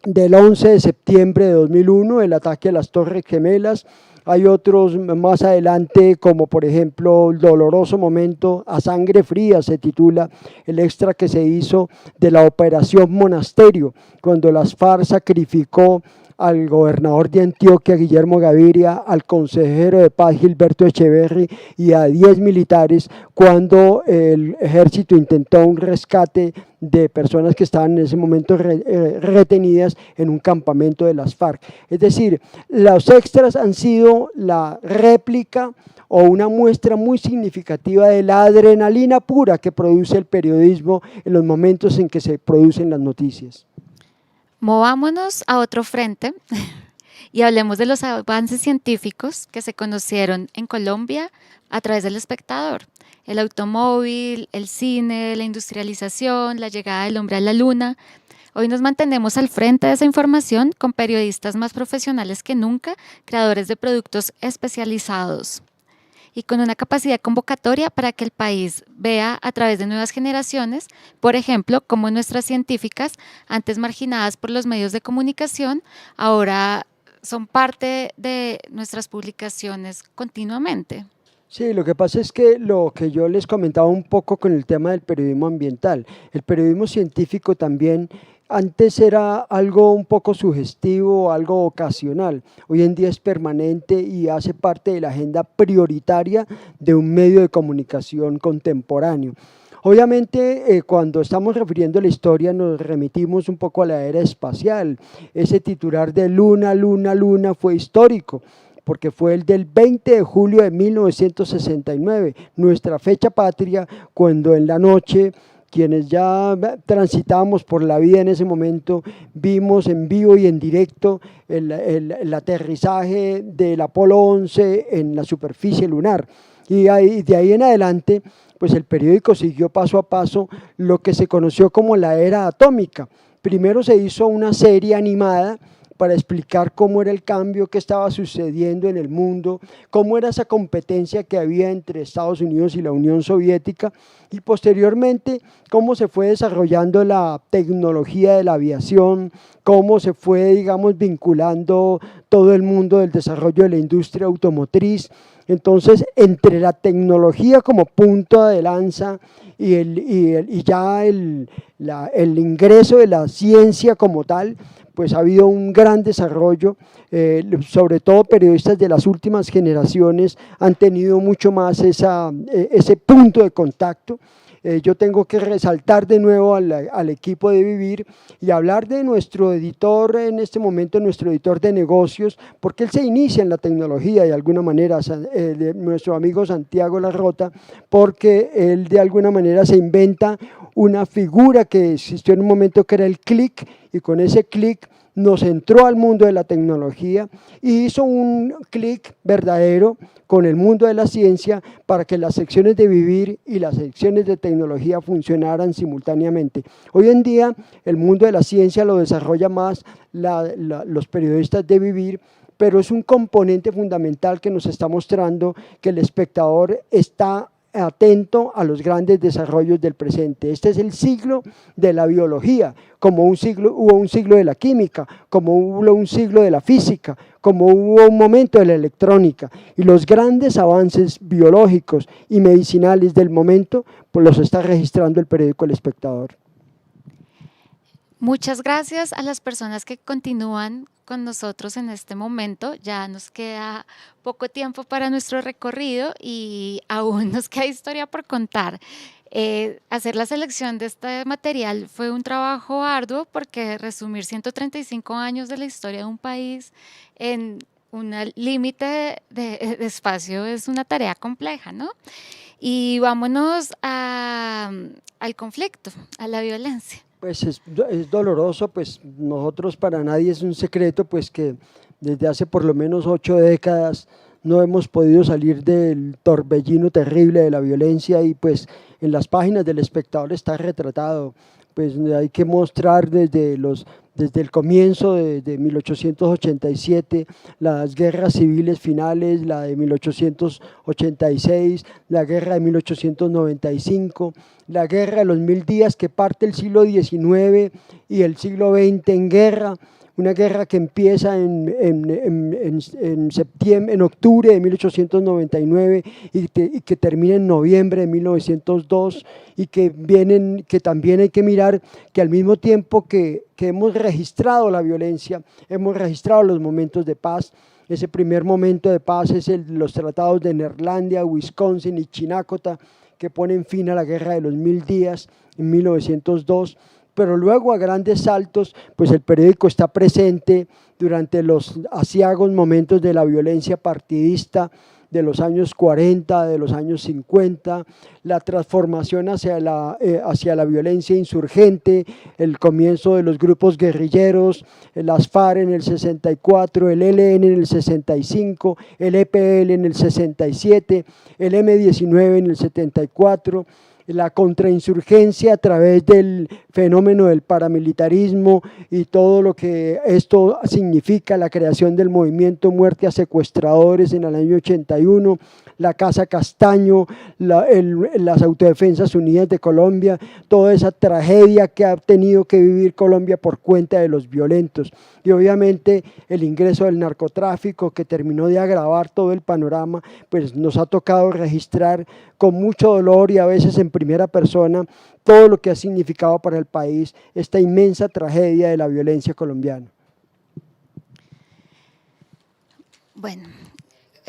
del 11 de septiembre de 2001, el ataque a las Torres Gemelas. Hay otros más adelante, como por ejemplo El doloroso momento, A sangre fría se titula el extra que se hizo de la Operación Monasterio, cuando las FARC sacrificó al gobernador de Antioquia, Guillermo Gaviria, al consejero de paz, Gilberto Echeverri, y a 10 militares, cuando el ejército intentó un rescate de personas que estaban en ese momento retenidas en un campamento de las FARC. Es decir, los extras han sido la réplica o una muestra muy significativa de la adrenalina pura que produce el periodismo en los momentos en que se producen las noticias. Movámonos a otro frente y hablemos de los avances científicos que se conocieron en Colombia a través del espectador. El automóvil, el cine, la industrialización, la llegada del hombre a la luna. Hoy nos mantenemos al frente de esa información con periodistas más profesionales que nunca, creadores de productos especializados y con una capacidad convocatoria para que el país vea a través de nuevas generaciones, por ejemplo, cómo nuestras científicas, antes marginadas por los medios de comunicación, ahora son parte de nuestras publicaciones continuamente. Sí, lo que pasa es que lo que yo les comentaba un poco con el tema del periodismo ambiental, el periodismo científico también antes era algo un poco sugestivo, algo ocasional, hoy en día es permanente y hace parte de la agenda prioritaria de un medio de comunicación contemporáneo. Obviamente, cuando estamos refiriendo a la historia nos remitimos un poco a la era espacial. Ese titular de Luna, Luna, Luna fue histórico, porque fue el del 20 de julio de 1969, nuestra fecha patria, cuando en la noche quienes ya transitábamos por la vida en ese momento, vimos en vivo y en directo el aterrizaje del Apolo 11 en la superficie lunar. Y de ahí en adelante, pues el periódico siguió paso a paso lo que se conoció como la era atómica. Primero se hizo una serie animada para explicar cómo era el cambio que estaba sucediendo en el mundo, cómo era esa competencia que había entre Estados Unidos y la Unión Soviética, y posteriormente cómo se fue desarrollando la tecnología de la aviación, cómo se fue, digamos, vinculando todo el mundo del desarrollo de la industria automotriz. Entonces, entre la tecnología como punto de lanza y ya el ingreso de la ciencia como tal, pues ha habido un gran desarrollo, sobre todo periodistas de las últimas generaciones han tenido mucho más ese punto de contacto. Yo tengo que resaltar de nuevo al equipo de Vivir y hablar de nuestro editor en este momento, nuestro editor de negocios, porque él se inicia en la tecnología de alguna manera, de nuestro amigo Santiago Larrota, porque él de alguna manera se inventa una figura que existió en un momento que era el click, y con ese clic nos entró al mundo de la tecnología y hizo un clic verdadero con el mundo de la ciencia para que las secciones de Vivir y las secciones de tecnología funcionaran simultáneamente. Hoy en día el mundo de la ciencia lo desarrolla más los periodistas de Vivir, pero es un componente fundamental que nos está mostrando que el espectador está atento a los grandes desarrollos del presente. Este es el siglo de la biología, como hubo un siglo de la química, como hubo un siglo de la física, como hubo un momento de la electrónica, y los grandes avances biológicos y medicinales del momento pues los está registrando el periódico El Espectador. Muchas gracias a las personas que continúan con nosotros en este momento. Ya nos queda poco tiempo para nuestro recorrido y aún nos queda historia por contar. Hacer la selección de este material fue un trabajo arduo porque resumir 135 años de la historia de un país en un límite de espacio es una tarea compleja, ¿no? Y vámonos al conflicto, a la violencia. Pues es doloroso, pues nosotros, para nadie es un secreto, pues que desde hace por lo menos 8 décadas no hemos podido salir del torbellino terrible de la violencia, y pues en las páginas del Espectador está retratado. Pues hay que mostrar desde el comienzo de 1887, las guerras civiles finales, la de 1886, la guerra de 1895, la guerra de los 1000 días que parte el siglo XIX y el siglo XX en guerra, una guerra que empieza en octubre de 1899 y que termina en noviembre de 1902, y que también hay que mirar que al mismo tiempo que hemos registrado la violencia, hemos registrado los momentos de paz. Ese primer momento de paz es los tratados de Neerlandia, Wisconsin y Chinacota, que ponen fin a la guerra de los 1000 días en 1902, pero luego a grandes saltos, pues el periódico está presente durante los aciagos momentos de la violencia partidista de los años 40, de los años 50, la transformación hacia la violencia insurgente, el comienzo de los grupos guerrilleros, las FARC en el 64, el ELN en el 65, el EPL en el 67, el M-19 en el 74, la contrainsurgencia a través del fenómeno del paramilitarismo y todo lo que esto significa, la creación del movimiento Muerte a Secuestradores en el año 81, la Casa Castaño, las Autodefensas Unidas de Colombia, toda esa tragedia que ha tenido que vivir Colombia por cuenta de los violentos, y obviamente el ingreso del narcotráfico, que terminó de agravar todo el panorama. Pues nos ha tocado registrar con mucho dolor y a veces en primera persona todo lo que ha significado para el país esta inmensa tragedia de la violencia colombiana. Bueno,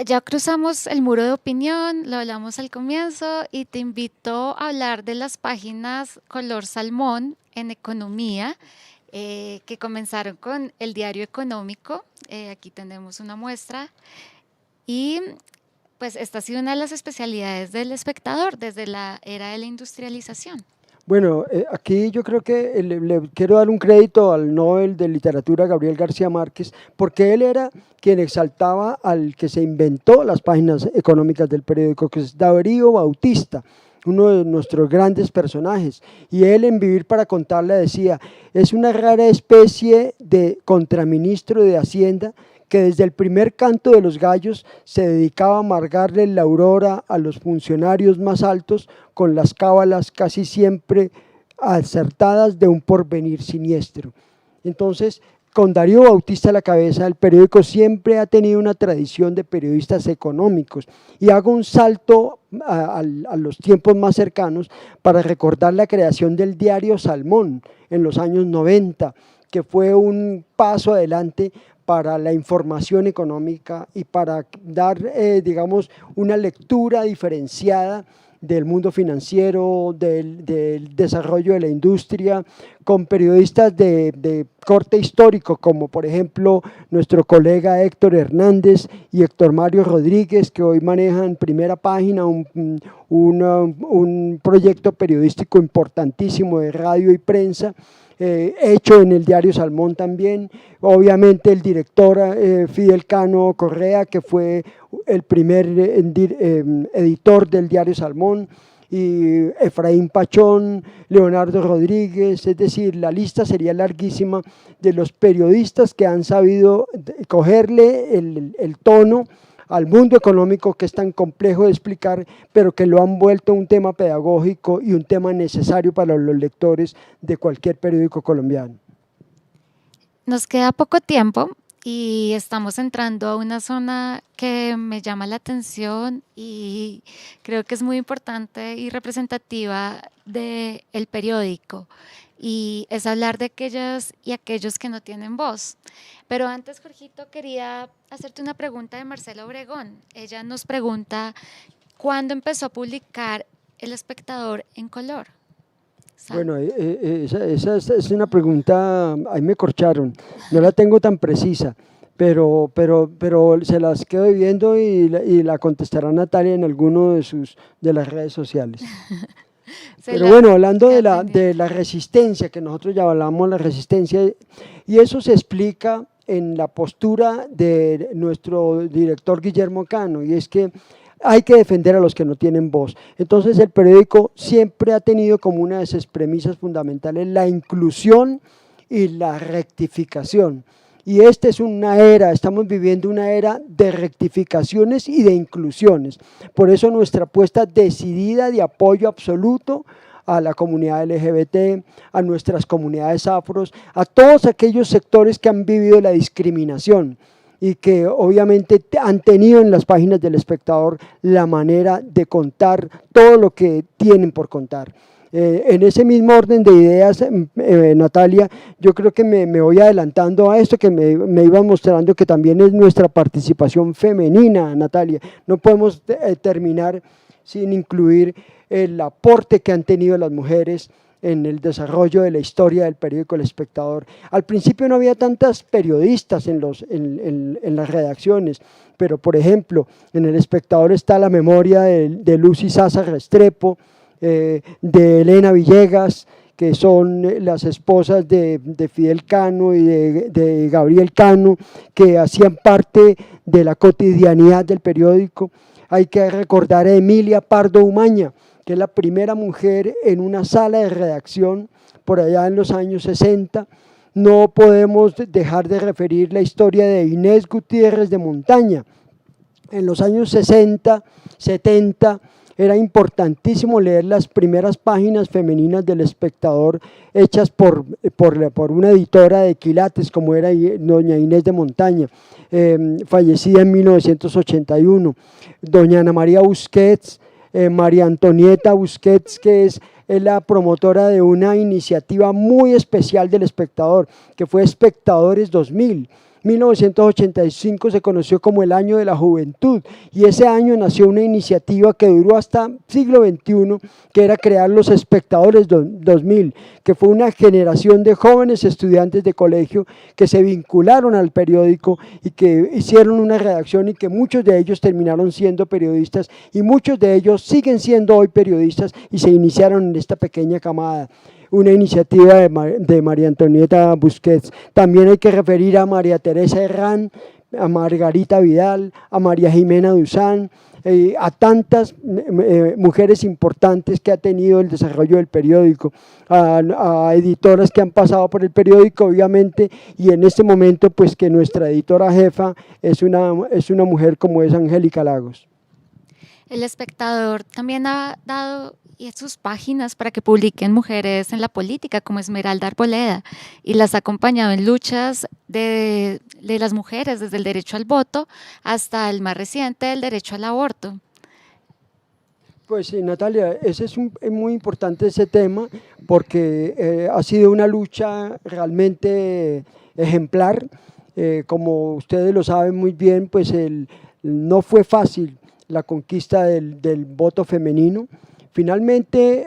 ya cruzamos el muro de opinión, lo hablamos al comienzo y te invito a hablar de las páginas color salmón en economía, que comenzaron con el Diario Económico. Aquí tenemos una muestra y pues esta ha sido una de las especialidades del Espectador desde la era de la industrialización. Bueno, aquí yo creo que le quiero dar un crédito al Nobel de Literatura Gabriel García Márquez, porque él era quien exaltaba al que se inventó las páginas económicas del periódico, que es Darío Bautista, uno de nuestros grandes personajes, y él en Vivir para Contarle decía: es una rara especie de contraministro de Hacienda que desde el primer canto de los gallos se dedicaba a amargarle la aurora a los funcionarios más altos con las cábalas casi siempre acertadas de un porvenir siniestro. Entonces, con Darío Bautista a la cabeza, el periódico siempre ha tenido una tradición de periodistas económicos, y hago un salto a los tiempos más cercanos para recordar la creación del diario Salmón en los años 90, que fue un paso adelante para la información económica y para dar, digamos, una lectura diferenciada del mundo financiero, del desarrollo de la industria, con periodistas de corte histórico, como por ejemplo nuestro colega Héctor Hernández y Héctor Mario Rodríguez, que hoy manejan Primera Página, un proyecto periodístico importantísimo de radio y prensa, hecho en el diario Salmón también, obviamente el director Fidel Cano Correa, que fue el primer editor del diario Salmón, y Efraín Pachón, Leonardo Rodríguez, es decir, la lista sería larguísima de los periodistas que han sabido cogerle el tono al mundo económico, que es tan complejo de explicar, pero que lo han vuelto un tema pedagógico y un tema necesario para los lectores de cualquier periódico colombiano. Nos queda poco tiempo y estamos entrando a una zona que me llama la atención y creo que es muy importante y representativa del periódico, y es hablar de aquellas y aquellos que no tienen voz. Pero antes, Jorgito, quería hacerte una pregunta de Marcela Obregón. Ella nos pregunta, ¿cuándo empezó a publicar El Espectador en color? Bueno, esa es una pregunta, ahí me corcharon, no la tengo tan precisa, pero se las quedo viendo y la contestará Natalia en alguno de las redes sociales. Pero bueno, hablando de la resistencia, que nosotros ya hablamos, la resistencia, y eso se explica en la postura de nuestro director Guillermo Cano, y es que hay que defender a los que no tienen voz. Entonces el periódico siempre ha tenido como una de sus premisas fundamentales la inclusión y la rectificación. Y esta es una era, estamos viviendo una era de rectificaciones y de inclusiones. Por eso nuestra apuesta decidida de apoyo absoluto a la comunidad LGBT, a nuestras comunidades afros, a todos aquellos sectores que han vivido la discriminación y que obviamente han tenido en las páginas del Espectador la manera de contar todo lo que tienen por contar. En ese mismo orden de ideas, Natalia, yo creo que me voy adelantando a esto que me iba mostrando, que también es nuestra participación femenina, Natalia. No podemos terminar sin incluir el aporte que han tenido las mujeres en el desarrollo de la historia del periódico El Espectador. Al principio no había tantas periodistas en las redacciones, pero por ejemplo, en El Espectador está la memoria de Lucy Sasa Restrepo, de Elena Villegas, que son las esposas de Fidel Cano y de Gabriel Cano, que hacían parte de la cotidianidad del periódico. Hay que recordar a Emilia Pardo Umaña, que es la primera mujer en una sala de redacción por allá en los años 60. No podemos dejar de referir la historia de Inés Gutiérrez de Montaña. En los años 60, 70, era importantísimo leer las primeras páginas femeninas del Espectador hechas por una editora de quilates como era doña Inés de Montaña, fallecida en 1981, doña Ana María Busquets, María Antonieta Busquets, que es la promotora de una iniciativa muy especial del Espectador, que fue Espectadores 2000. 1985 se conoció como el año de la juventud y ese año nació una iniciativa que duró hasta siglo XXI, que era crear los Espectadores 2000, que fue una generación de jóvenes estudiantes de colegio que se vincularon al periódico y que hicieron una redacción y que muchos de ellos terminaron siendo periodistas y muchos de ellos siguen siendo hoy periodistas y se iniciaron en esta pequeña camada. Una iniciativa de María Antonieta Busquets. También hay que referir a María Teresa Herrán, a Margarita Vidal, a María Jimena Duzán, a tantas mujeres importantes que ha tenido el desarrollo del periódico, a editoras que han pasado por el periódico, obviamente, y en este momento pues que nuestra editora jefa es una mujer como es Angélica Lagos. El Espectador también ha dado sus páginas para que publiquen mujeres en la política, como Esmeralda Arboleda, y las ha acompañado en luchas de las mujeres, desde el derecho al voto hasta el más reciente, el derecho al aborto. Pues sí, Natalia, ese es muy importante ese tema, porque ha sido una lucha realmente ejemplar. Como ustedes lo saben muy bien, pues no fue fácil la conquista del voto femenino. Finalmente,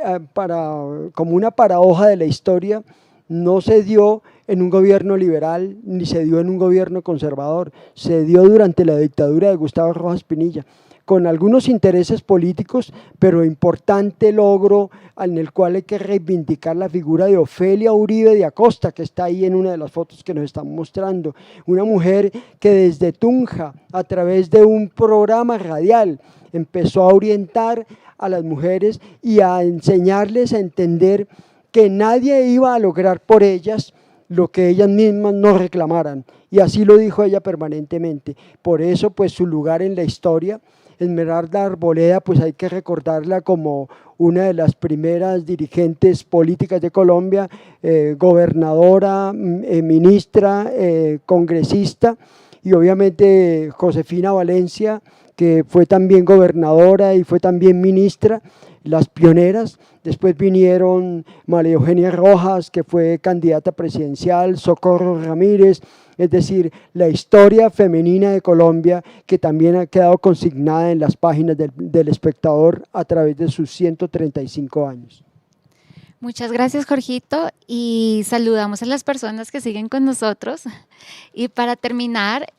como una paradoja de la historia, no se dio en un gobierno liberal, ni se dio en un gobierno conservador, se dio durante la dictadura de Gustavo Rojas Pinilla, con algunos intereses políticos, pero importante logro en el cual hay que reivindicar la figura de Ofelia Uribe de Acosta, que está ahí en una de las fotos que nos están mostrando, una mujer que desde Tunja, a través de un programa radial, empezó a orientar a las mujeres y a enseñarles a entender que nadie iba a lograr por ellas lo que ellas mismas no reclamaran, y así lo dijo ella permanentemente. Por eso pues su lugar en la historia. Esmeralda Arboleda, pues hay que recordarla como una de las primeras dirigentes políticas de Colombia, gobernadora, ministra, congresista, y obviamente Josefina Valencia, que fue también gobernadora y fue también ministra, las pioneras. Después vinieron María Eugenia Rojas, que fue candidata presidencial, Socorro Ramírez, es decir, la historia femenina de Colombia, que también ha quedado consignada en las páginas del Espectador a través de sus 135 años. Muchas gracias, Jorgito, y saludamos a las personas que siguen con nosotros. Y para terminar,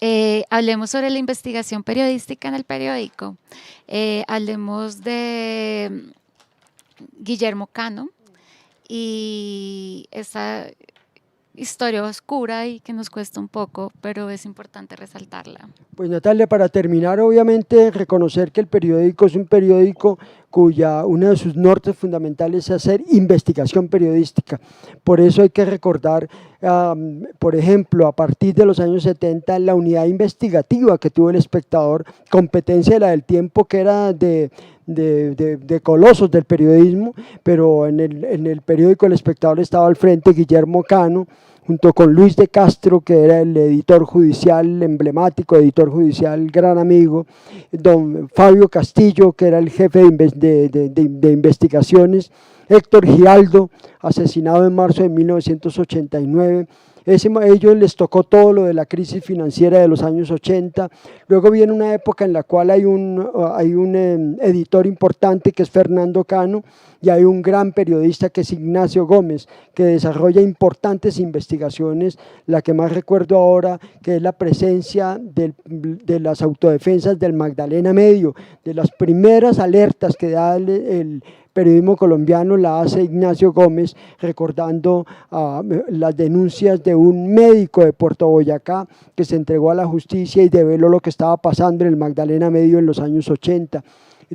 hablemos sobre la investigación periodística en el periódico. Hablemos de Guillermo Cano y esa historia oscura y que nos cuesta un poco, pero es importante resaltarla. Pues Natalia, para terminar, obviamente reconocer que el periódico es un periódico cuya uno de sus nortes fundamentales es hacer investigación periodística. Por eso hay que recordar, por ejemplo, a partir de los años 70, la unidad investigativa que tuvo El Espectador, competencia de la del Tiempo, que era de colosos del periodismo, pero en el periódico El Espectador estaba al frente Guillermo Cano, junto con Luis de Castro, que era el editor judicial emblemático, editor judicial gran amigo, don Fabio Castillo, que era el jefe de investigaciones, Héctor Giraldo, asesinado en marzo de 1989, ellos les tocó todo lo de la crisis financiera de los años 80, luego viene una época en la cual hay un editor importante que es Fernando Cano, y hay un gran periodista que es Ignacio Gómez, que desarrolla importantes investigaciones, la que más recuerdo ahora, que es la presencia de las autodefensas del Magdalena Medio, de las primeras alertas que da el periodismo colombiano, la hace Ignacio Gómez, recordando las denuncias de un médico de Puerto Boyacá que se entregó a la justicia y develó lo que estaba pasando en el Magdalena Medio en los años 80.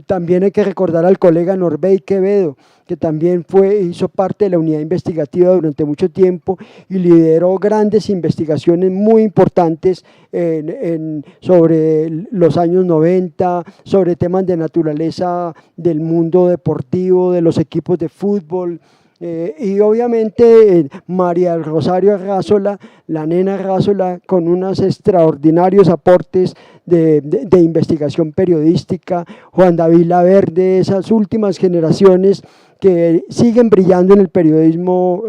También hay que recordar al colega Norbey Quevedo, que también hizo parte de la unidad investigativa durante mucho tiempo y lideró grandes investigaciones muy importantes sobre los años 90, sobre temas de naturaleza del mundo deportivo, de los equipos de fútbol. Y obviamente María del Rosario Arrázola, la nena Arrázola, con unos extraordinarios aportes de investigación periodística, Juan David Laverde, esas últimas generaciones que siguen brillando en el periodismo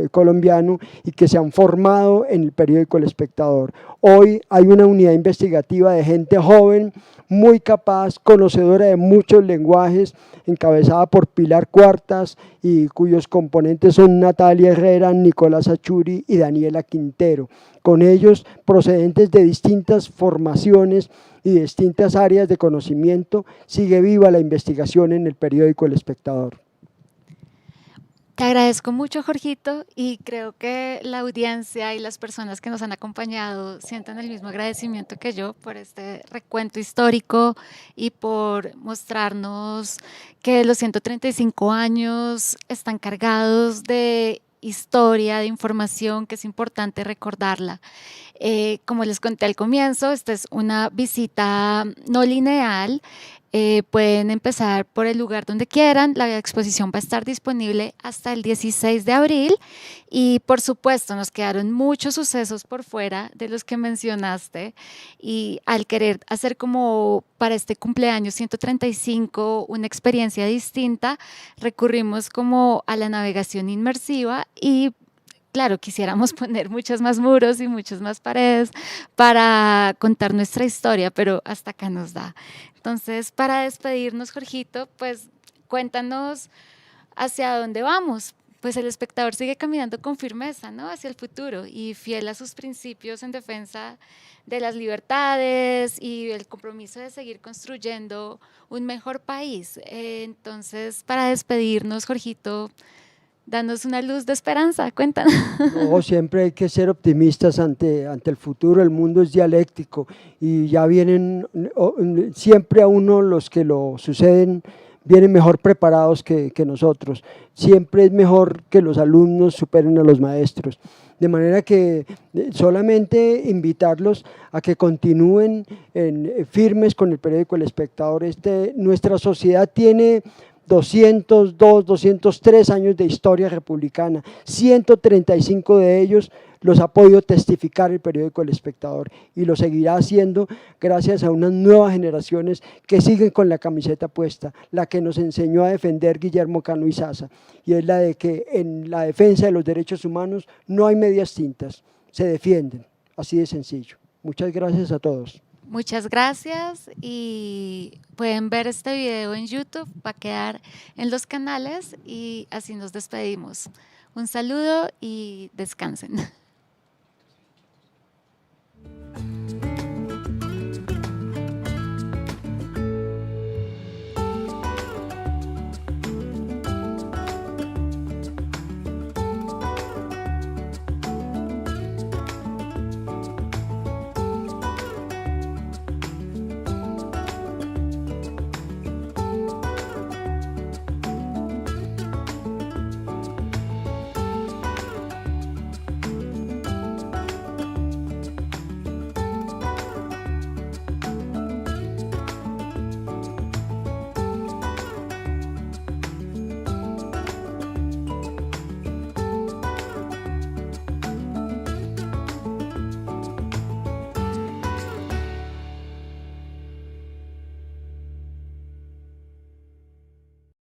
colombiano y que se han formado en el periódico El Espectador. Hoy hay una unidad investigativa de gente joven, muy capaz, conocedora de muchos lenguajes, encabezada por Pilar Cuartas y cuyos componentes son Natalia Herrera, Nicolás Achuri y Daniela Quintero. Con ellos, procedentes de distintas formaciones y distintas áreas de conocimiento, sigue viva la investigación en el periódico El Espectador. Te agradezco mucho, Jorgito, y creo que la audiencia y las personas que nos han acompañado sienten el mismo agradecimiento que yo por este recuento histórico y por mostrarnos que los 135 años están cargados de historia, de información, que es importante recordarla. Como les conté al comienzo, esta es una visita no lineal. Pueden empezar por el lugar donde quieran. La exposición va a estar disponible hasta el 16 de abril y por supuesto nos quedaron muchos sucesos por fuera de los que mencionaste, y al querer hacer como para este cumpleaños 135 una experiencia distinta, recurrimos como a la navegación inmersiva y claro, quisiéramos poner muchos más muros y muchas más paredes para contar nuestra historia, pero hasta acá nos da. Entonces, para despedirnos, Jorgito, pues cuéntanos hacia dónde vamos. pues el espectador sigue caminando con firmeza, ¿no? Hacia el futuro y fiel a sus principios en defensa de las libertades y el compromiso de seguir construyendo un mejor país. Entonces, para despedirnos, Jorgito, danos una luz de esperanza, cuéntanos. No, siempre hay que ser optimistas ante el futuro. El mundo es dialéctico y ya vienen, siempre a uno los que lo suceden vienen mejor preparados que nosotros. Siempre es mejor que los alumnos superen a los maestros. De manera que solamente invitarlos a que continúen firmes con el periódico El Espectador. Nuestra sociedad tiene 202, 203 años de historia republicana, 135 de ellos los ha podido testificar el periódico El Espectador y lo seguirá haciendo gracias a unas nuevas generaciones que siguen con la camiseta puesta, la que nos enseñó a defender Guillermo Cano Izaza, y es la de que en la defensa de los derechos humanos no hay medias tintas, se defienden, así de sencillo. Muchas gracias a todos. Muchas gracias y pueden ver este video en YouTube, va a quedar en los canales y así nos despedimos. Un saludo y descansen.